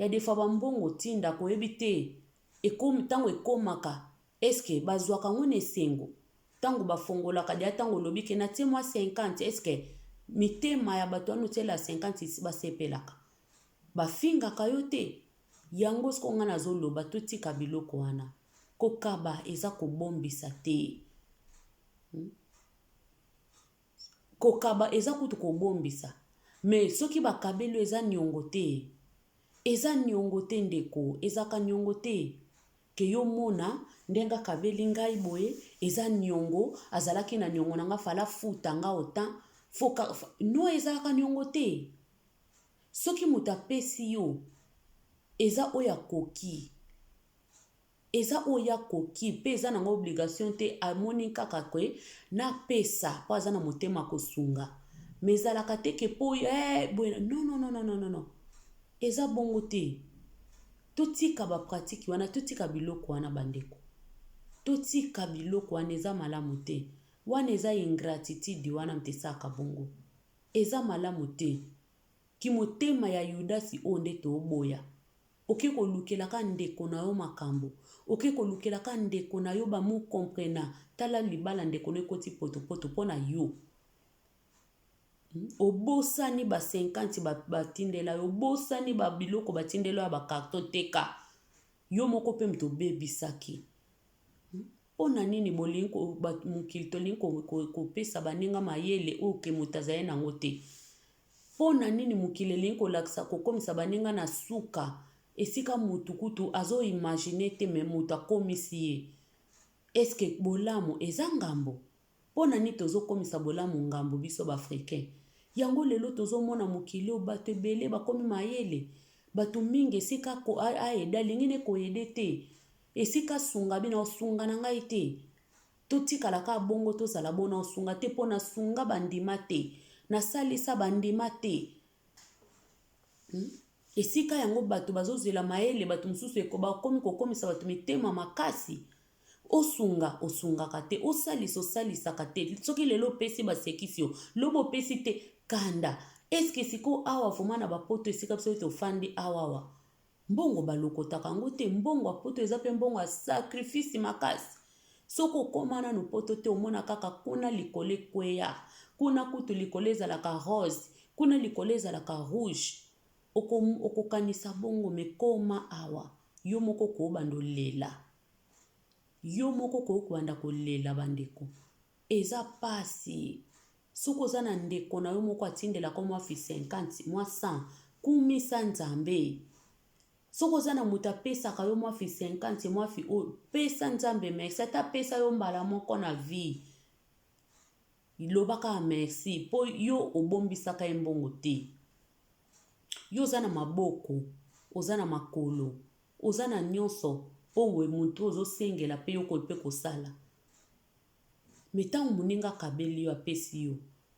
ya defa bambongo tinda koyebi te ekomi ntango ekomaka eske bazwaka ngo na esengo ntango bafongolaka deya ntango olobi ke natie mwa 50 eske mitema ya bato wana otiela 50 basepelaka bafingaka yo te yango siko nga nazoloba totika biloko wana kokaba eza kobombisa te kokaba eza kutu kobombisa me soki bakabeli eza niongo te eza niongo te ndeko ezaka niongo te ke yo mona ndenga kabeli ngai boye eza niongo azalaki na niongo nanga fala futa nga otan foka no ezalaka niongo te soki muta pesi yo eza oya koki eza oya koki pe eza nanga obligation te amoni kaka kwe na pesa po aza na motema kosunga me ezalaka te ke po boye non eza bongo te totika bapratiki wana totika biloko wana bandeko totika biloko wana eza malamu te wana eza ingratitude wana mtesaka bongo eza malamu te kimotema ya Yudasi onde toboya oke kolukelaka ndeko na yo makambo oke kolukelaka ndeko na yo bamu comprena tala libala ndeko ne koti potopoto pona yo obosani ba 50 batindela yo obosani ba biloko batindela ya ba carton teka yo moko pe mto bebisaki pona nini bolingo mukili tolingo kopesa baninga mayele oke mutazaye nango te pona nini mukili lingo laksa kokomisa baninga na suka esika mutu kutu azo imaginer te me mutu akomisi ye eske bolamu eza ngambo pona nini tozo komisa bolamu ngambo biso ba africain yango lelo tozo mona mukili bato ebele bakomi mayele bato mingi esika ko aeda lingine koyede te esika sunga bina osunga na ngai te totikala ka bongo tozala bona osunga te pona sunga bandima te na salisa bandima te esika yango bato bazozela mayele bato mususu ekoba komi kokomisa bato mitema makasi osungaka te osalisaka te soki lelo pesi basekisi yo lobo pesi te kanda eske siko awa foma na bapoto esika biso ete ofandi awawa mbongo balokotaka yango te mbongo ya poto eza pe mbongo ya sacrifice makasi soko okoma nanu poto te omona kaka kuna likolo ekweya kuna kutu likolo ezalaka rose kuna likolo ezalaka rouge okokanisa bongo mekoma awa yo moko koobanda olela yo moko kookobanda kolela bandeko eza pasi soko oza na ndeko na yo moko atindelaka mwa fi 50 mwa 100 kumisa nzambe soko oza na moto apesaka yo mwa fi 50 mwa fi pesa nzambe merci ata pesa yo mbala moko na vie ilobaka merci po yo obombisaka ye mbongo te yo oza na maboko oza na makolo oza na nyonso owe mutu ozosengela pe yo pe kosala me ntango moninga akabeli yo apesi yo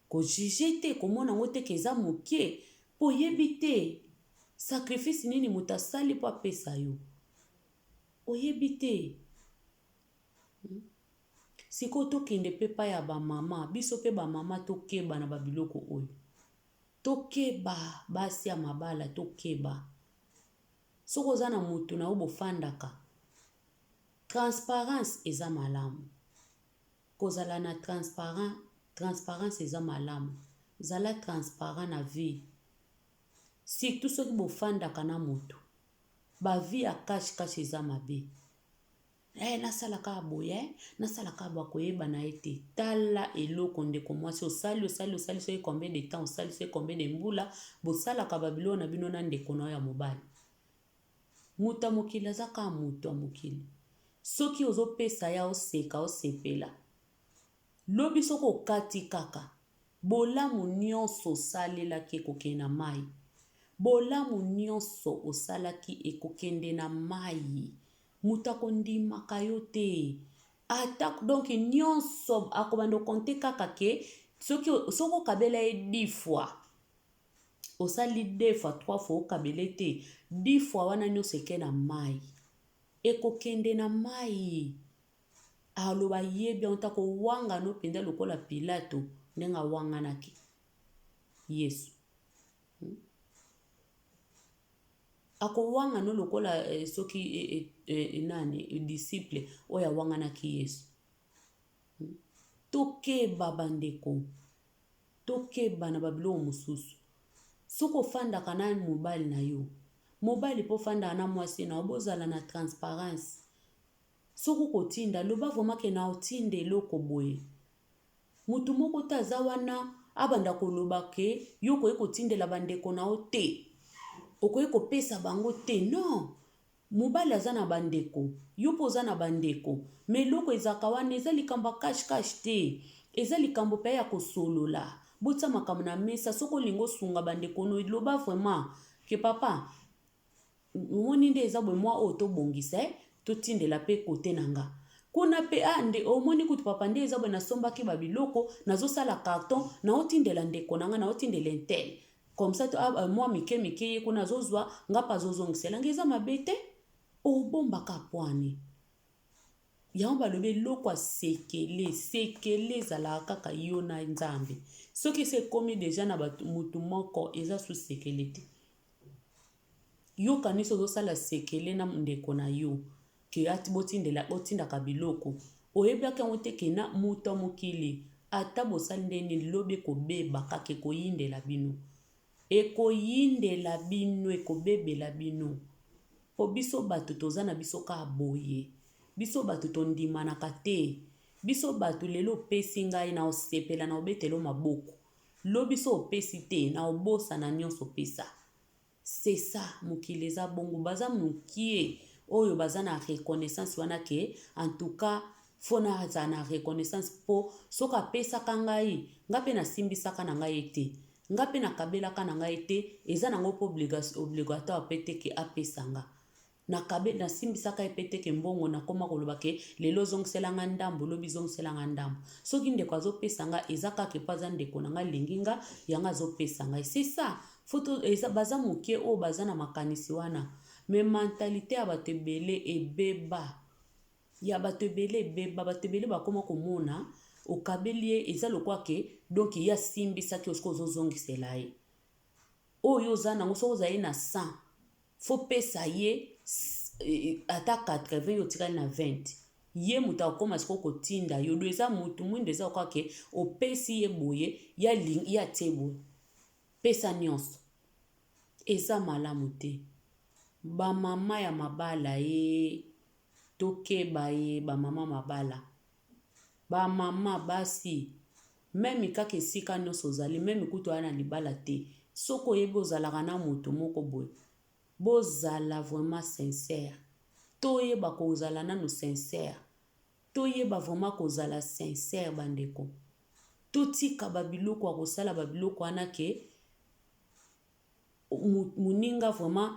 kojuge te komona ngo te keza moke po oyebi te sacrifice nini moto asali po apesa yo oyebi te sikoyo tokende pe pa ya bamama biso pe bamama tokeba na babiloko oyo tokeba basi ya mabala tokeba soko oza na motu na yo bofandaka transparence eza malamu kozala na transparence eza malamu zala transparent na vie surtout soki bofandaka na motu bavie ya kashi eza mabe nasalaka boye nasalaka bakoyeba na ye te tala eloko ndeko mwasi osali soki combien de temps osali soki combien de mbula bosalaka babilo na bino na ndeko na yo ya mobali mutu ya mokili aza kaka mutu ya mokili soki ozopesa ya oseka osepela lobi soko okati kaka bolamu nyonso osalelaki ekokende na mai bolamu nyonso osalaki ekokende na mai mutu akondimaka yo te ata donc nyonso akobanda okonte kaka ke soki okabela ye 10 fois osali 2 fois 3 fois okabele te 10 fois wana nyonso eke na mai ekokende na mai aloba yebi yango tako wanga no penda lokola Pilato ndenga wanganaki Yesu akowanga no lokola soki nani disciple oyo awanganaki Yesu. Tokeba bandeko, tokeba na babilo mosusu. Soko ofandaka na mobali na yo, mobali po fanda na mwasi na obozala na transparence. Soko kotinda loba vraiment ke na otinde eloko boye. Mutu moko taza wana abanda koloba ke yo koye kotindela bandeko na o te. Okoye kopesa bango te. Non. Mobali aza na bandeko, yo po oza na bandeko. Me loko ezaka wana eza likambo cash te. Eza likambo pe ya kosolola. Botsa makambo na mesa soko lingo sunga bandeko no loba vraiment ke papa moni nde eza boye mwa oto bongisa to tindela pe kote nanga. Kuna pe ande omoni kutu papa nde eza boye na sombaki babiloko nazo sala carton na otindela ndeko nanga na otindela intel. Comme ça moi mike ye kuna zozwa ngapa zozongisela ngeza mabete obombaka pwani. Yango balobe loko sekele zala kaka yo na nzambe. Soki se komi deja na mutu moko eza su sekele te. Yo kaniso zosala sekele na ndeko na yo ke ati botindaka biloko. Oyebaki yango te ke na mutu mokili ata bosali ndeni lobi ekobeba kaka ekoyindela bino. Ekoyindela bino, ekobebela bino. Po biso bato toza na biso ka boye. Biso bato tondimanaka te. Biso bato lelo pesi ngai na osepela na obetelo maboko. Lo biso opesi te na obosa na nyonso pesa. C'est ça, mokili eza bongo baza mukie oyo baza na reconnaissance wana ke en tout cas fona aza na reconnaissance po soka pesa kangai ngape na simbisaka na ngai te. Ngape na kabelaka na ngai te eza nango po obligatoire pete ke apesanga. Na simbisaka epete ke mbongo na koma koloba ke lelo zongselanga ndambo lobi zongselanga ndambo. Soki ndeko azopesanga ezaka ke paza ndeko nanga linginga yanga azopesanga. C'est ça. Foto baza mukie o baza na makanisi wana. Me mentalité ya bato ebele ebeba. Ya bato ebele ebeba, bato ebele bakoma komona okabelie eza lokwa ke donc ya simbisa ki osko zozongisela ye. Oyo za nango so oza ye na 100. Fo pesa ye ata 80 yo tikali na 20. Ye muta okoma siko kotinda yo do eza mutu mwindo eza okwa ke opesi ye boye ya tebo. Pesa nyonso. Eza malamu te. Ba mama ya mabala ye tokeba ye ba mama mabala. Ba mama basi même kaka esika nyonso ozali même kutu ana libala te. Soko yebo ozalaka na mutu moko boye. Bozala vraiment sincère. Toyeba kozala nanu sincère. Toyeba vraiment kozala sincère bandeko. Totika babiloko akosala babiloko wana ke muninga vraiment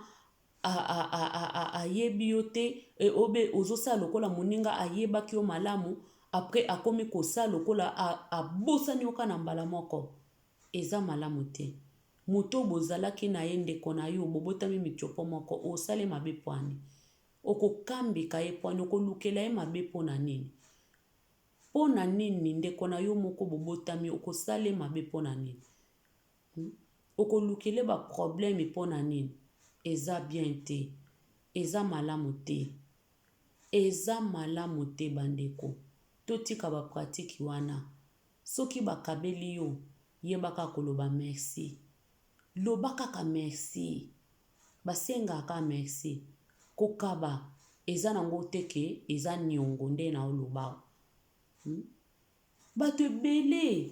ayebi yo te obe ozosala lokola muninga ayebaki yo malamu après akomi kosala lokola abosani oka na mbala moko. Eza malamu te. Muto bozalaki na ye ndeko na yo bobotami mitiopo moko osale mabe pwani. Okokambika ye pwani okolukela ye mabe pona nini. Pona nini ndeko na yo moko bobotami okosale mabe pona nini. Okolukele ba problème pona nini. Eza bien te. Eza malamu te. Eza malamu te bandeko. Totika ba pratique wana. Soki bakabeli yo yebaka koloba merci. Lobaka ka merci. Basenga ka merci. Kokaba eza nango teke eza nyongo nde na oloba. Bato ebele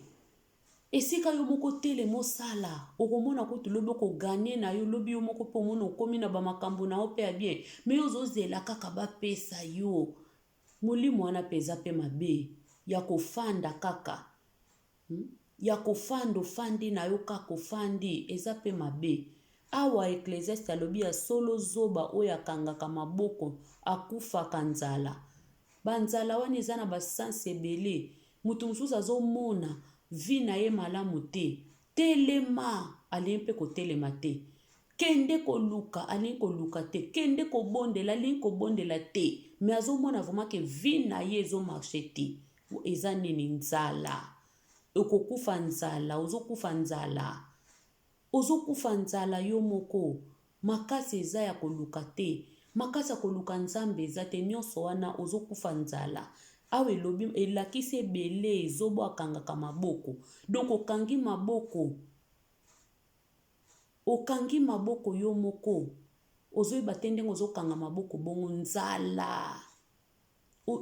esika yo moko tele mosala okomona kutu lobi okoganye na yo lobi yo moko po mona okomi na bamakambo na yo pe ya bien me yo ozozela kaka bapesa yo molimo wana peza pe mabe ya kofanda kaka ya kofanda ofandi na yo kaka ofandi eza pe mabe. Awa Ecclésiaste alobi ya solo zoba oyo akangaka maboko akufaka nzala. Banzala wana eza na basanse ebele. Mutu mosusu azomona vi na ye malamu te. Telema alingi mpe kotelema te. Kende koluka alingi koluka te. Kende kobondela alingi kobondela te. Me azomona vraiment ke vi na ye ezomarche te. Eza nini nzala. Okokufa nzala, ozokufa nzala. Ozokufa nzala yo moko. makasi eza ya koluka te, makasi ya koluka nzambe eza te, nyonso wana ozokufa nzala. Awa elobi elakisi ebele ezobo akangaka maboko. Donc okangi maboko yo moko. Ozoyeba te ndenge ozokanga maboko bongo nzala.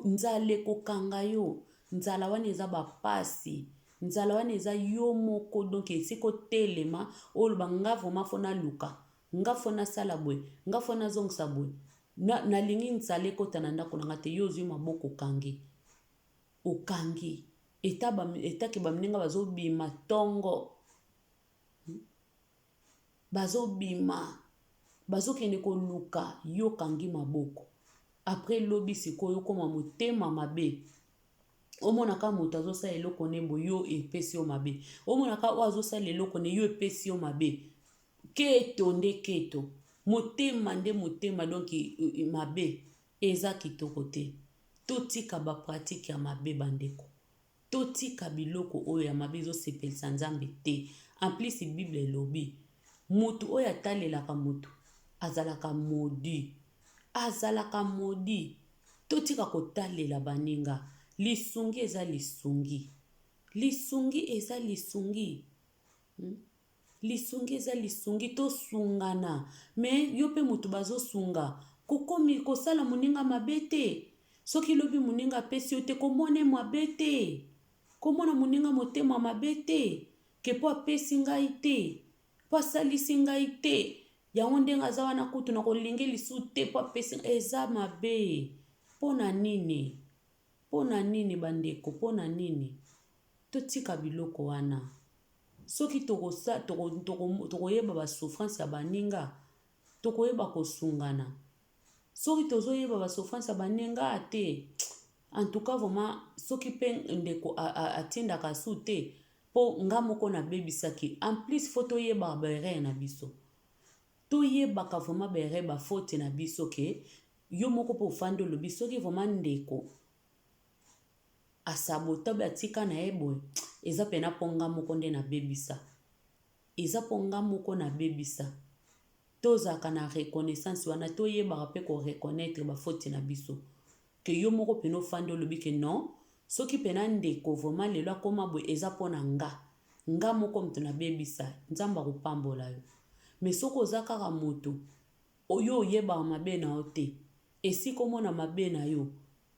Nzala ekokanga yo. Nzala wana eza bapasi. Nzala wana eza yo moko. Donc esiko telema oloba nga vraimen fona luka. Nga fona sala boye. Nga fona zongisa boye. Nalingi nzala ekota na ndako nanga te yo ozwi maboko okangi. Okangi. Etake baminenga bazobima tongo. Bazobima. Bazokende koluka yo kangi maboko. Après lobi sikoyo koma motema mabe. Omonaka moto azosala eloko nebo yo epesi yo mabe. Omonaka o azosala eloko ne yo epesi yo mabe. Keto nde keto. Motema nde motema donc mabe eza kitoko te. Totika ba pratique ya mabe bandeko. Totika biloko oyo ya mabe ezosepelisa nzambe te. En plus Bible elobi mutu oyo atalelaka mutu azalaka maudit. Azalaka maudit. Totika kotalela baninga. Lisungi eza lisungi. Lisungi eza lisungi. Lisungi eza lisungi. Tosungana. Me yo pe mutu bazosunga. Kokomi kosala moninga mabe te. Soki lobi moninga pesi yo te komone mabe te. Komona moninga motema mabe te. Kepo apesi ngai te. Po asalisi ngai te. Yango ndenga aza wana kutu na kolingi lisu te po apesi eza mabe. Pona nini? Pona nini bandeko? Pona nini? Totika biloko wana. Soki tokoyeba ba souffrance ya baninga, tokoyeba kosungana. Soki tozoyeba ba souffrance ya baninga te, en tout cas vraiment soki pe ndeko atindaka su te, po nga moko na bebisaki. En plus faut toyeba ba erreur na biso. Toyebaka vraiment ba erreur ba faute na biso ke yo moko po fando lobi soki vraiment ndeko asabota be atika na eboy eza pena ponga moko nde na bebisa. Eza ponga moko na bebisa. Tozaka na reconnaissance wana toyebaka pe ko reconnaître ba faute na biso. Ke yo moko peno fando lobi ke non, soki pena ndeko vraiment lelo akoma boy eza pona nga. Nga moko mtu na bebisa, nzamba kupambola yo. Mais soko ozakaka moto oyo oyeba mabe na ote. Esiko mona mabe na yo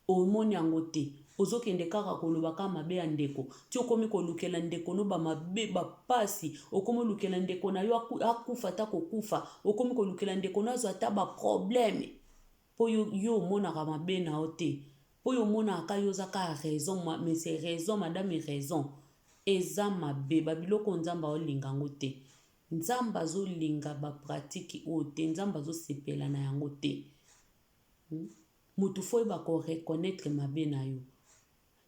omoni yango te. Ozokende kaka kolobaka mabe ya ndeko. Ti okomi kolukela ndeko no ba mabe ba pasi. Okomi kolukela ndeko na yo akufa ta kokufa. Okomi kolukela ndeko na zo ata ba problème. Po yo monaka mabe na ote. Po yo monaka yo zaka raison, mais c'est raison madame raison. Eza mabe babiloko nzamba olinga ngo te. Nzamba zo linga ba pratique ote. Nzamba zo sepela na yango te. Mutu foi ba ko reconnaître mabe na yo.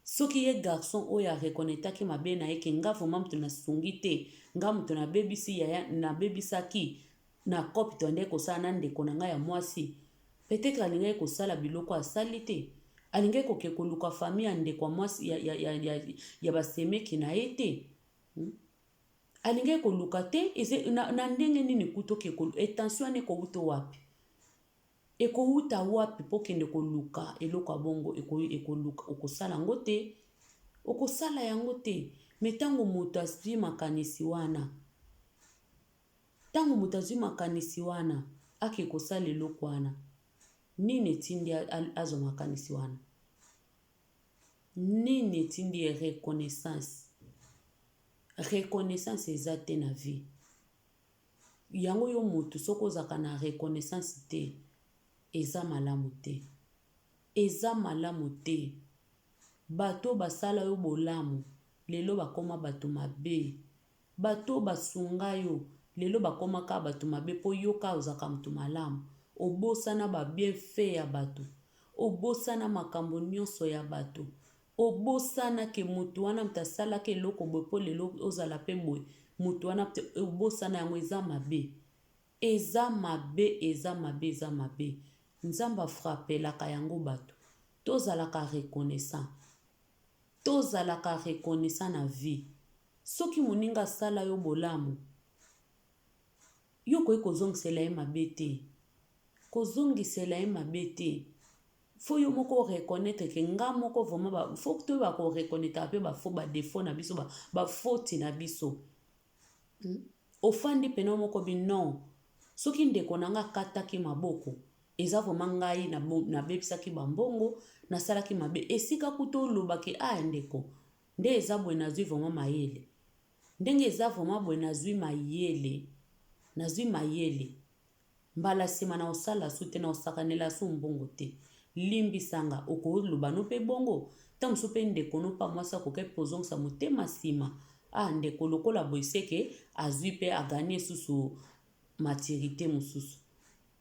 Soki ye garçon oya reconnaître ki mabe na ye ke nga vraiment mutu na sungi te. Nga mutu na bebisi ya na bebisaki na kopi to ndeko sa na ndeko na nga ya mwasi. Peut-être alinga ko sala biloko asali te. Alinga ko ke koluka famille ndeko mwasi ya basemeki na ete. Alinga ko luka te na ndenge nini kuto ke kolu attention ne ko buto wapi. Eko uta wapi po kende koluka eloko abongo eko luka okosala ngote okosala yango te. Metango mutu azwi makanisi wana. Tango mutu azwi makanisi wana ake kosala eloko wana. Nini tindi azo makanisi wana? Nini tindi reconnaissance? Reconnaissance ezate na vie. Yango yo mutu soko zaka na reconnaissance te. Eza malamu te. Eza malamu te. Bato basala yo bolamu. Lelo bakoma bato mabe. Bato basunga yo. Lelo bakoma ka bato mabe po yo ka ozaka mutu malamu. Obosana ba bienfait ya bato. Obosana makambo nyonso ya bato. Obosana ke mutu wana mtasala ke eloko boye po lelo ozala pe boye. Mutu wana obosana yango eza mabe. Eza mabe, eza mabe, eza mabe. Nzamba frappelaka yango bato. Tozalaka reconnaissant. Tozalaka reconnaissant na vie. Soki moninga sala yo bolamu. yo koye kozongisela ye mabe te. Kozongisela ye mabe te. Faut yo moko reconnaître que nga moko vraiment faut que ba ko reconnaître ape ba faux ba défaut na biso ba faute na biso. Ofandi pena moko bi non. Soki ndeko nanga kataki maboko eza vraiment ngai na bebisaki bambongo na salaki mabe esika kuto lobaki ndeko nde eza boye nazwi vraiment mayele. Ndenge eza vraiment boye nazwi mayele. Mbala sima na osala sute na osakanela su mbongo te. Limbisanga okoloba no pe bongo tamusu pe ndeko no pa mwasa koke pozongisa motema sima ndeko lokola boiseke azwi pe aganye susu maturité mususu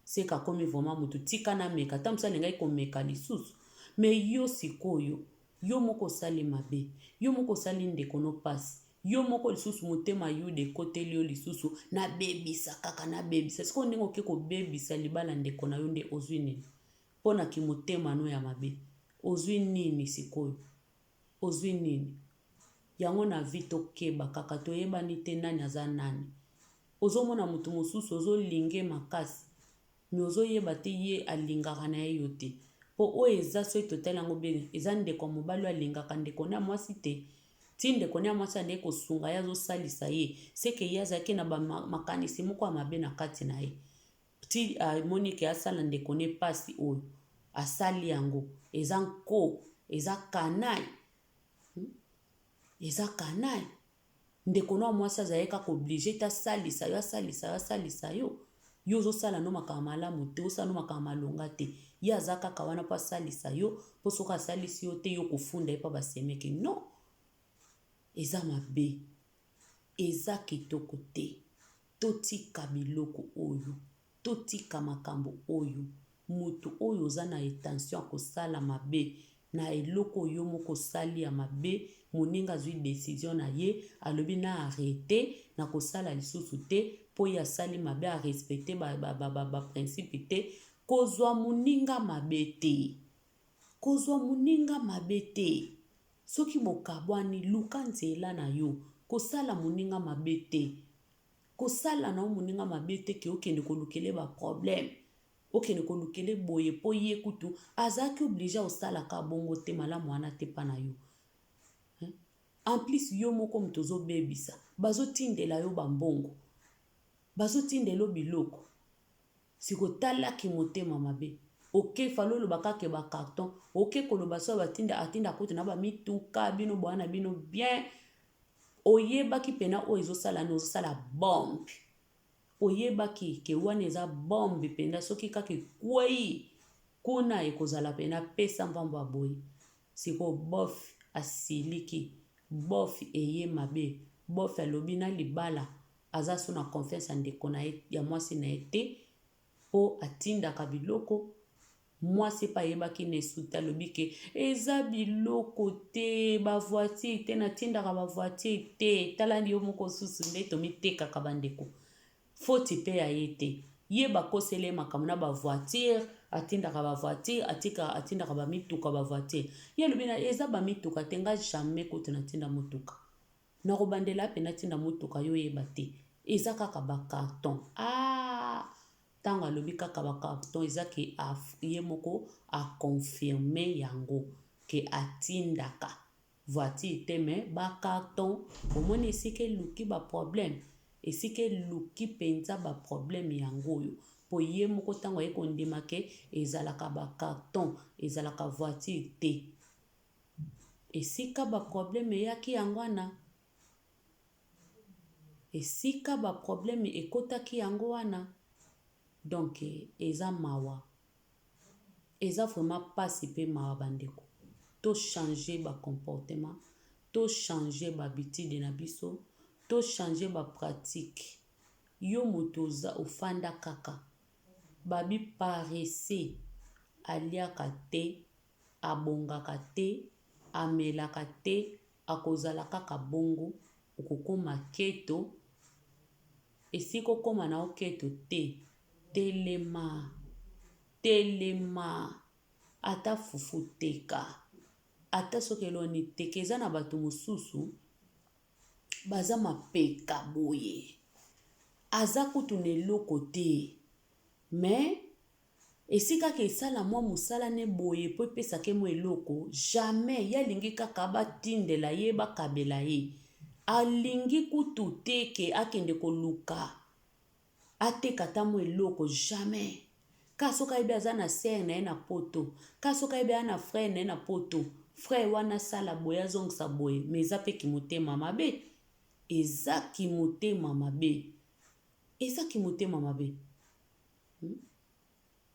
seka komi vraiment mutu tika na meka tamusu alingai komeka lisusu. Me yo sikoyo yo moko sali mabe, yo moko sali ndeko no pasi, yo moko lisusu motema yude koteli yo lisusu na bebisa kaka na bebisa siko ndenge oke kobebisa libala ndeko na yo nde ozwi nini pona ki motema no ya mabe ozwi nini sikoyo ozwi nini. Yango na vito keba kaka toyebani te nani aza nani. Ozomona mutu mosusu ozolinge makasi mi ozoyeba te ye alingaka na ye yo te. Po o eza so totala ngo bene eza ndeko mobali alingaka ndeko na mwasi te. Ti ndeko na mwasi ande kosunga ya zosalisa ye seke ye azaki na makanisi moko ya mabe na kati na ye. Ti Monique asala ndeko ne pasi oyo asali yango eza nko eza kanai. Eza kanai. Ndeko na mwasi azayeka ko oblige ta salisa yo. Yo zo sala no makama malamu te, osala no makama malonga te. Ye azaka kawana pa salisa yo, po soka salisi yo te yo kufunda ye pa basemeke. Non. Eza mabe. Eza kitoko te. Totika biloko oyo. Totika makambo oyo. Mutu oyo oza na intention kosala mabe. Na eloko yo moko sali ya mabe. Moninga zwi décision na ye. Alobi na arrêter. Na kosala lisusu te. Po ya sali mabe a respecter ba principe te. Kozwa moninga mabe te. Kozwa moninga mabe te. Soki bokabwani luka nzela na yo. Kosala moninga mabe te. Kosala na moninga mabe te ke okende kolukele ba problème. Okende kolukele boye po ye kutu. Azaki oblige osala ka bongo te malamu wana te pa na yo. En plus yo moko mtozo bebisa. Bazo tindela yo bambongo. Bazo tindelo biloko. Siko talaki motema mabe. Oke falolo bakake ba carton. Oke koloba so atinda kote na ba mituka bino bwana bino bien. Oyebaki pena o ezosala no sala bombe. Oyebaki ke wana eza bombe penda soki kake kwei kuna ekozala pena pesa mbambo aboyi. Siko bof asiliki. Bof eye mabe. Bof alobi na libala. Aza so na confiance ndeko na ya mwasi na ete. Po atinda kabiloko. Mwasi pa yebaki nesuta lobike. Eza biloko te. Ba voiture te na tinda ka ba voiture te. Talani yo moko susu ndeto miteka kabandeko. Foti pe ya yete. Ye bakosele makamuna ba voiture. Atinda ka ba voiture. Atinda ka ba mituka ba voiture. Ye lobina eza ba mituka te nga jamais kote na tinda motuka. Na robandela pe na tinda motuka yo yeba te. Eza kaka ba carton. Tanga lobi kaka ba carton eza ke ye moko a confirmer yango ke atindaka voiture te me ba carton omoni esike luki ba problème esike luki penza ba problème yango yo po ye moko tango ye kondima ke ezalaka ba carton ezalaka voiture te esika ba problème yaki yango wana esika ba problème ekotaki yango wana. Donc, eza mawa. Eza vraiment pasi pe mawa bandeko. To changer ba comportement. To changer ba habitude na biso. To changer ba pratique. Yo motoza ofanda kaka. Babi paresse. Aliaka te. Abongaka te. Amelaka te. Akozala kaka bongo. Okokoma keto. Esiko koma na oketo te. Telema, ata fufu teka, ata sokeloni teka eza na bato mosusu, baza mapeka boye. aza kutu na eloko te. Mais esika ke esala mwa mosala ne boye po epesaka mo eloko, jamais ye alingi kaka batindela ye bakabela ye. Alingi kutu te ke akende koluka ateka ta mo eloko, jamais. Ka soki ayebi aza na sere na ye na poto, ka soki ayebi aza na frere na ye na poto, frere wana sala boye azongisa boye, me eza mpe kimotema mabe. Eza kimotema mabe. Eza kimotema mabe.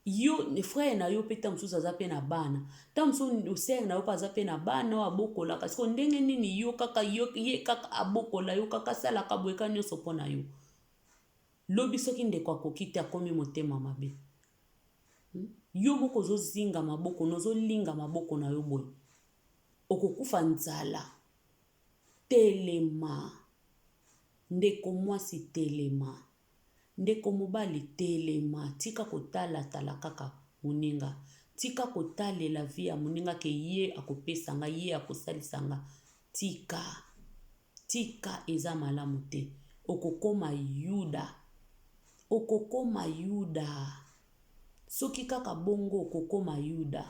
Yo frère na yo pe ta mosusu aza pe na bana, ta mosusu sere na yo pa aza pe na bana o abokolaka, siko ndenge nini yo kaka ye kaka abokola yo kaka asalaka boye ka nyonso mpo na yo. Lobi soki ndeko akoki te akomi motema mabe. Yo moko ozozinga maboko, nozolinga maboko na yo boye, okokufa nzala. Telema. Ndeko mwasi telema. Ndeko mobali telema. Tika kotala tala kaka moninga. Tika kotalela vie ya moninga ke ye akopesa nga, ye akosalisa nga. Tika. Tika eza malamu te. Okokoma yuda. Okokoma yuda. Soki kaka bongo okokoma yuda.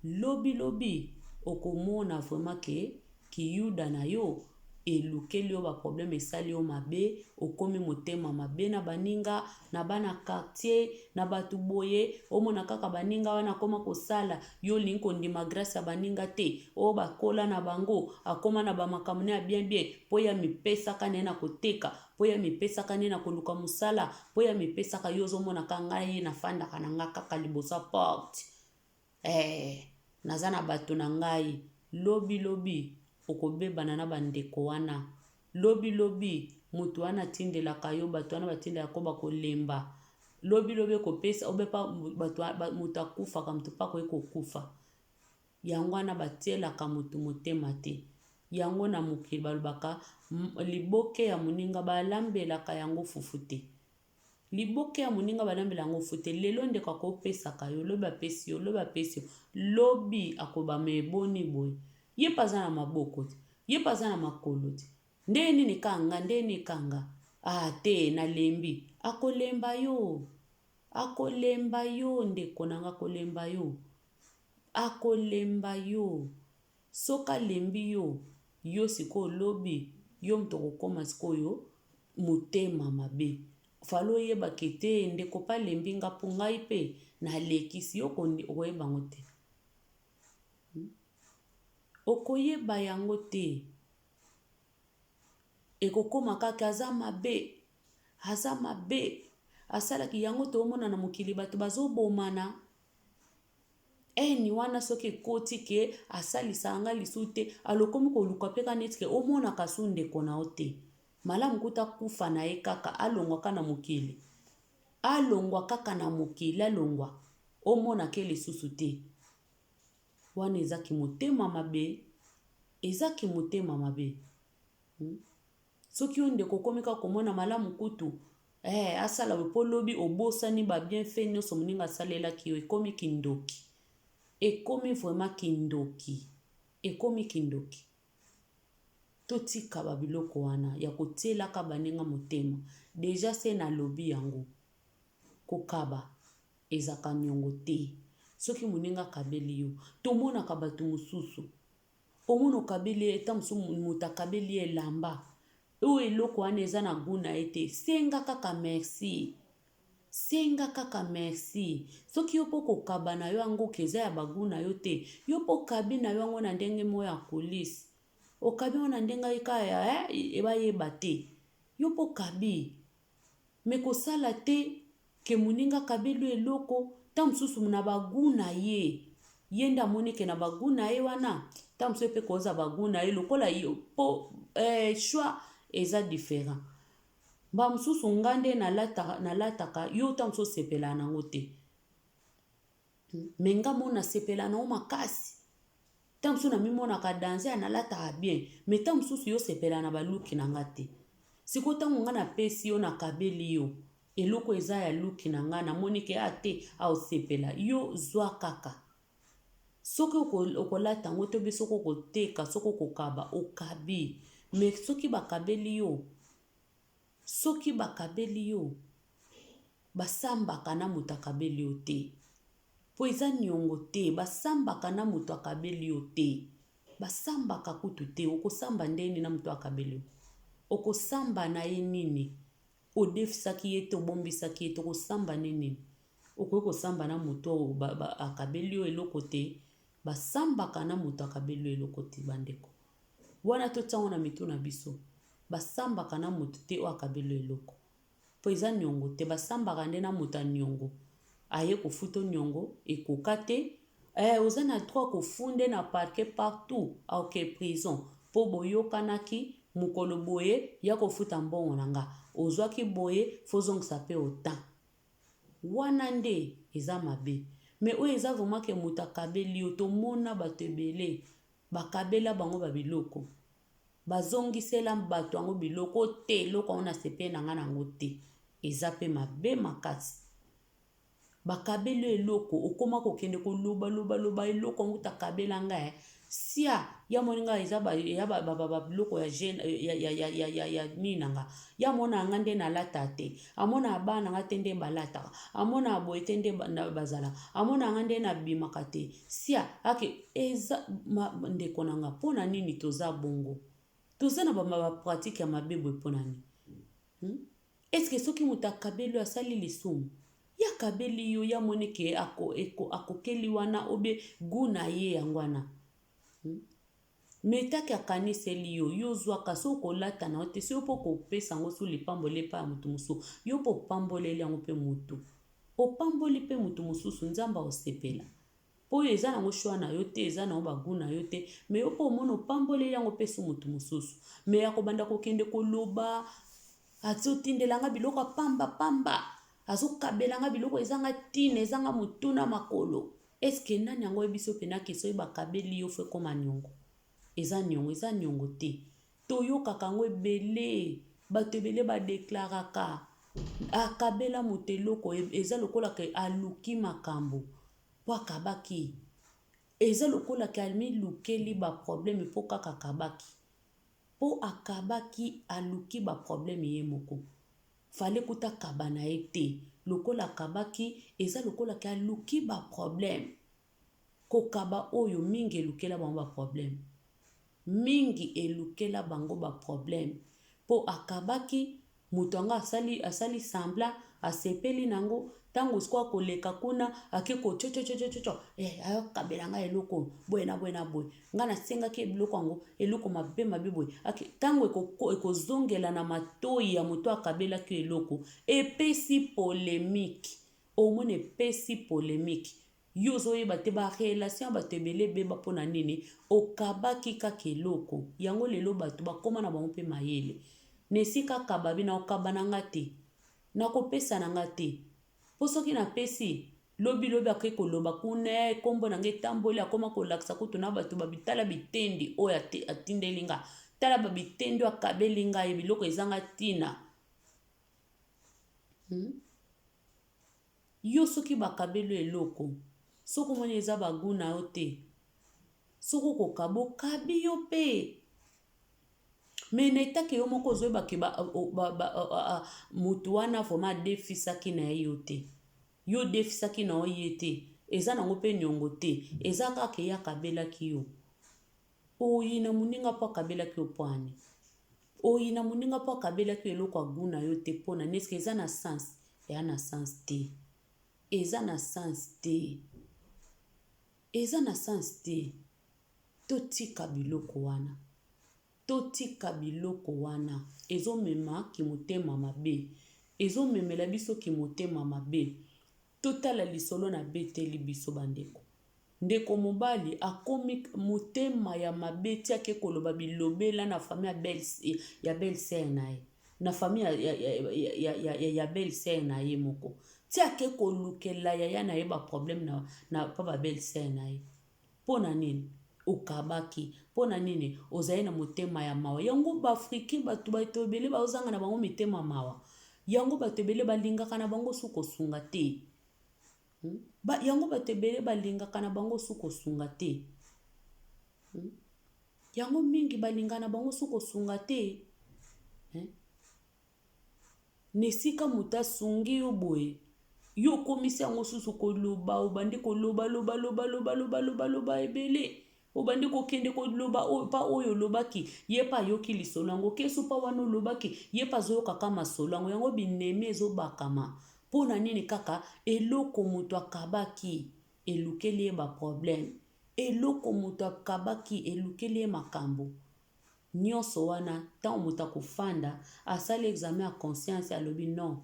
Lobi okomona vraiment ke ki yuda na yo elukeli yo ba problème esali yo mabe, okomi motema mabe na baninga, na bana quartier, na batu boye, omona kaka baninga wana koma kosala, yo lingi kondima grâce ya baninga te, o bakola na bango, akoma na bamakamune ya bien, po ya mipesaka ne na koteka, po ya mipesaka ne na koluka musala, po ya mipesaka yo zomona ka ngai na fandaka na nga kaka libosa porte. Naza na bato na ngai, lobi okobebana na bandeko wana. Lobi mutu wana tindelaka yo, bato wana batindelaka ko bakolemba. Lobi kopesa obepa mutu akufaka, mutu pa koye kokufa. Yango wana batielaka mutu motema te. Yango na mokili balobaka liboke ya moninga balambelaka yango fufu te. Liboke ya moninga balambela yango fufu te. Lelo ndeko akopesaka yo, lobi apesi yo, lobi akobama eboni boye. Ye paza na maboko te, ye paza na makolo te. Nde nini kanga, nde nini kanga. Te nalembi. Akolemba yo. Akolemba yo ndeko nanga, akolemba yo. Akolemba yo. Soka lembi yo. Yo siko lobi. Yo mtoko koma siko yo. Motema mabe. Falo yeba kete ndeko pa lembi nga punga ipe. Na lekisi yo kondi okoyeba ngote. Okoyeba yango te. Ekokoma kaka aza mabe. Aza mabe. Asalaki yango to omona na mokili bato bazobomana. Ni wana soki koti ke asalisa anga lisute. Alokomi koluka peka netike omona kasu ndeko na ote. Malamu kuta kufa na ye kaka alongwa ka na mokili. Alongwa kaka na mokili alongwa. Omona ke lisusu te. Wana ezaki motema mabe. Ezaki motema mabe. Soki onde kokomika komona malamu kutu. Asala wepo lobi obosani ba bienfait nyonso moninga salela ki yo. Ekomi kindoki. Ekomi vraiment kindoki. Ekomi kindoki. Totika babiloko wana. Ya kotiela ka baninga motema. Deja se na lobi yango. Kokaba. Ezaka nyongo te. Soki moninga kabeli yo. Tomona kabatu mususu. Omono kabeli eta musu muta kabeli elamba. O eloko wana eza na guna ete. Senga kaka merci. Senga kaka merci. Soki yo po kokaba na yo ango keza ya baguna yo te. Yo po kabi na yo ango na ndenge moya kolisi. Okabi wana ndenga ika ya eba yeba te. Yo po kabi. Meko sala te ke moninga kabeli eloko. Ta mususu na baguna ye. Yenda monike na baguna ye wana. Ta mususu pe koza baguna ye. Lokola yo po choix eza différent. Ba mususu ngande na lataka yo ta mususu sepela nango te. Menga mona sepela na makasi. Ta mususu na mimona ka danser na lataka bien. Mais ta mususu yo sepela na baluki na ngate. Siko tango nga na pesi yo na kabeli yo. Eloko eza ya luki na nga na monike ate au sepela. Yo zwa kaka. Soki okolata ngo te biso kokoteka, soko kokaba, okabi. Mais soki bakabeli yo, soki bakabeli yo basambaka na moto akabeli yo te po eza niongo te basambaka na moto akabeli yo te basambaka kutu te okosamba ndeni na moto akabeli yo okosamba na ye nini odefisaki ye te obombisaki ye te okosamba ne nini okoki kosamba na moto akabeli yo eloko te basambaka na moto akabeli yo eloko te bandeko wana totiango na mitu na biso basambaka na moto te oyo akabeli yo eloko po eza niongo te basambaka nde na moto aniongo aye kofuta niongo ekoka te oza na droit kofunde na parquet partout aoke prison po boyokanaki mokolo boye ya kofuta mbongo na nga ozwaki boye fozongisa pe otan wana nde eza mabe me oyo eza vraiment ke moto akabeli yo tomona bato ebele bakabela bango babiloko bazongisela bato yango biloko te eloko yango na sepe na nga nango te eza pe mabe makasi bakabeli eloko okoma kokende koloba eloko yango takabela nga sia ya moninga eza ya biloko ya nini nanga ya mona nga nde nalata te amona bana nga te nde balataka amona boye te nde bazala amona nga nde nabimaka te sia ake eza ndeko nanga mpona nini toza bongo toza na bapratike ya mabebo mpona nini eske soki moto akabeli asali lisumu ya kabeli yo ya moneke akokeli wana obe guna ye yango wana metaki akaniseli yo zwaka so kolata na te so po kopesa yango so lipambole pa ya motu mosusu yo po pamboleli yango mpe motu opamboli mpe motu mosusu nzamba osepela po oyo eza nango shwa na yo te eza nango baguna yo te me yo po omona opamboleli yango mpe so motu mosusu me ya kobanda kokende koloba azotindelanga biloko pamba azokabelanga biloko ezanga tina ezanga motuna makolo eske nani yango yebiso pena keso oyo bakabeli yo fe koma niongo eza niongo te toyokaka yango ebele bato ebele badeklaraka akabela moto eloko eza lokola ke aluki makambo po akabaki eza lokola ke amilukeli baprobleme po kaka akabaki po akabaki aluki baprobleme ye moko fale kuta kaba na ye te lokola akabaki eza lokola ke aluki baprobleme kokaba oyo mingi elukela bango baprobleme mingi elukela bango baprobleme po akabaki moto yango asali sambla asepeli nango ntango sikoyo akoleka kuna ake kochochochochocho ayokabela nga eloko boye na boye na boye nga nasengaki biloko yango eloko mabe boye ntango ekozongela na matoi ya moto akabelaki eloko epesi polémique omona epesi polémique yo ozoyeba te barelation bato ebele ebeba mpona nini okabaki kaka eloko yango lelo bato bakoma na bango mpe mayele na esika kaba bina okaba na nga te nakopesa na nga te po soki napesi lobi ake koloba kuna kombo na nga etamboli akoma kolakisa kutu na bato babitala bitendi oyo atindeli nga tala babitendi oyo akabeli ngai biloko ezanga tina yo soki bakabeli eloko soki omoni eza baguna yo te soki okokaba okabi yo mpe me na etake yo moko ozoyebake motu wana vraimen adefisaki na ye yo te yo defisaki na ye te eza nango mpe niongo te eza kaka ye akabelaki yo oyi na moninga mpo akabelaki yo pwani oyi na moninga mpo akabelaki yo eloko aguna yo te mpona neske eza na sens eya na sens te eza na sens te eza na sens te totika biloko wana totika biloko wana ezomema kimotema mabe ezomemela biso kimotema mabe totala lisolo na beteli biso bandeko ndeko mobali akomi motema ya mabe tiake koloba bilobela na famille ya belle-sœur na ye na famille ya belle-sœur na ye moko tiake kolukela yaya na ye baproblème na pa ba belle-sœur na ye mpona nini okabaki mpona nini ozali na motema ya mawa yango baafrikain bato ebele baozanga na bango mitema mawa yango bato ebele balingaka na bango su kosunga te yango bato ebele balingaka na bango su kosunga te yango mingi balingaka na bango su kosunga te nesika muta sungi yo boye yo komisi yango susu koloba obandi koloba loba ebele obandi kokende koloba pa oyo olobaki ye pa ayoki lisolo yango kesu pa wana olobaki ye pa azoyoka kaka masolo yango binemi ezobakama mpo na nini kaka eloko moto akabaki elukeli ye baproblème eloko moto akabaki elukeli ye makambo nyonso wana ntango moto akofanda asali examen ya conscience alobi non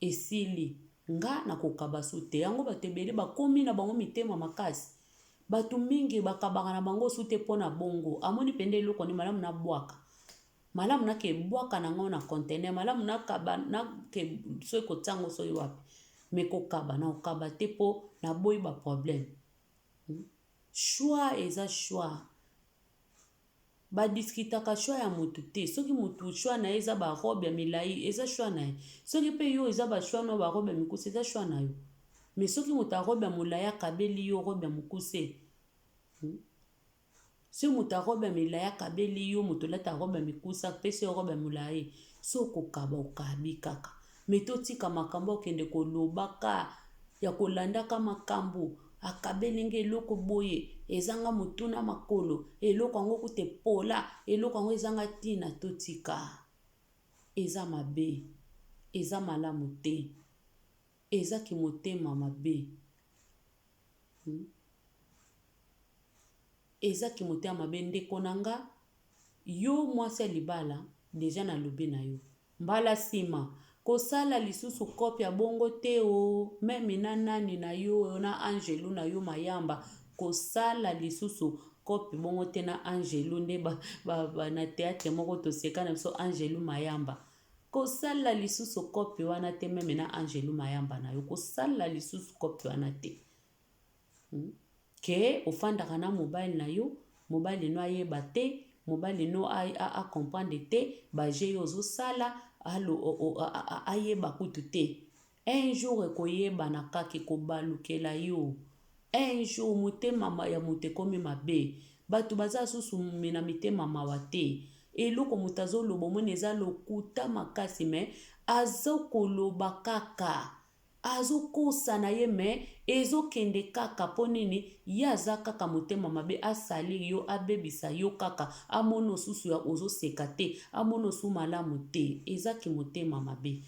esili nga nakokaba su te yango bato ebele bakomi na bango mitema makasi bato mingi bakabaka na bango su te mpo na bongo amoni pende eloko ni malamu nabwaka malamu nakebwaka nango na contener malamu nakaba nake soki kotiango soki wapi me kokaba na okaba te mpo naboyi baproblème choix eza choix badiskitaka choix ya motu te soki motu choix na ye eza barobe ya milai eza choix na ye soki mpe yo eza bachoix na barobe ya mikuse eza choix na yo me soki moto arobe ya molai akabeli yo robe ya mokuse soki moto arobe ya milai akabeli yo moto olata robe ya mikuse apesi yo robe ya molai so kokaba okabi kaka me totika makambo okende kolobaka ya kolandaka makambo akabelinga eloko boye ezanga motuna makolo eloko yango kute pola eloko yango ezanga ntina totika eza mabe eza malamu te ezaki motema mabe ezaki motema mabe ndeko na nga yo mwasi ya libala deja nalobi na yo mbala nsima kosala lisusu kope ya bongo te o meme na nani na yo na angelu na yo mayamba kosala lisusu kope bongo te na angelu nde na teatre moko toseka na biso angelu mayamba kosala lisusu kope wana te meme na angelu mayamba na yo kosala lisusu kope wana te ke ofandaka na mobile na yo mobile no ayeba te mobile no acomprendre te baje yo ozosala ayeba kutu te un jour ekoyebana kaka ekobalukela yo un jour motema ya moto ekomi mabe bato baza susu na mitema mawa te eloko moto azoloba omoni eza lokuta makasi me azokoloba kaka azokosa na ye me ezokende kaka mpo nini ye aza kaka motema mabe asali yo abebisa yo kaka amona osusu ya ozoseka te amona osu malamu te ezaki motema mabe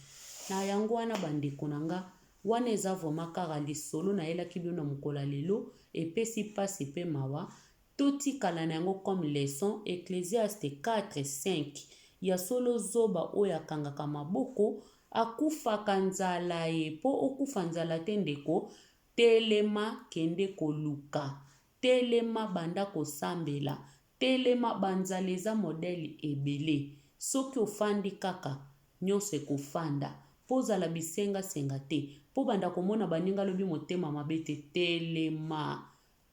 na yango wana bandeko na nga wana eza vraimen kaka lisolo nayelaki bino na mokolo lelo epesi mpasi mpe mawa totikala na yango comme leçon Ecclésiaste 4:5 ya solo zoba oyo akangaka maboko akufaka nzala ye mpo okufa nzala te ndeko telema kende koluka telema banda kosambela telema banzala eza modele ebele soki ofandi kaka nyonso ekofanda mpo ozala bisengasenga te mpo banda komona baninga lobi motema mabe te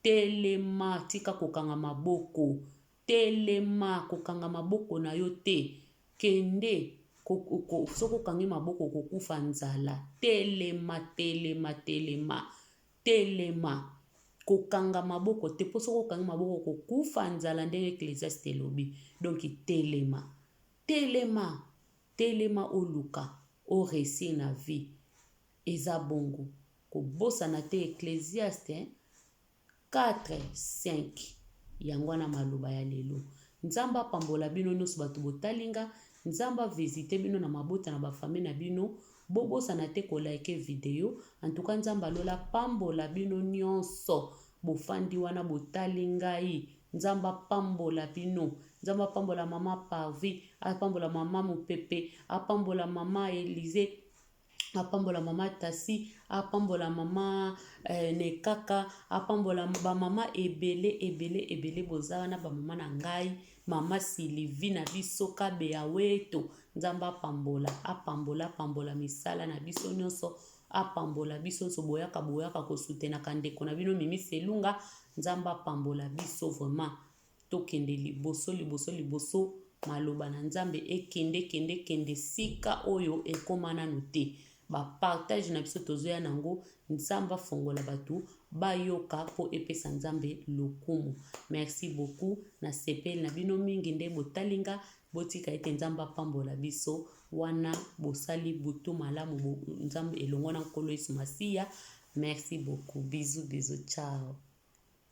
telema tika kokanga maboko telema kokanga maboko na yo te kende soki okangi maboko kokufa nzala telema kokanga maboko te mpo soki okangi maboko kokufa nzala ndenge Ecclésiaste elobi donc telema oluka oresi na vie eza bongo kobosana te Ecclésiaste 4:5 yango wana maloba ya lelo nzambe apambola bino nyonso bato botalinga nzambe avisite bino na mabota na bafamile na bino bobosana te kolike video antuka nzambe alola pambola bino nyonso bofandi wana botali ngai nzambe apambola bino nzambe apambola mama Parvi apambola mama Mopepe apambola mama Elize apambola mama Tasi apambola mama Nekaka apambola bamama ebele boza wana bamama na ngai mama Sylvie na biso kabeya weto nzambe apambola misala na biso nyonso apambola biso nyonso boyaka kosutenaka ndeko na bino Mimi Selunga nzambe apambola biso vraiment tokende liboso maloba na nzambe ekende sika oyo ekoma nanu te bapartage na biso tozoya nango nzambe afongola bato bayoka mpo epesa nzambe lokumu. Merci beaucoup na sepeli na bino mingi nde botalinga botika ete nzambe apambola biso wana bosali butu malamu nzambe elongo na nkolo Yesu Masiya. Merci beaucoup. Bisous, bisous, ciao.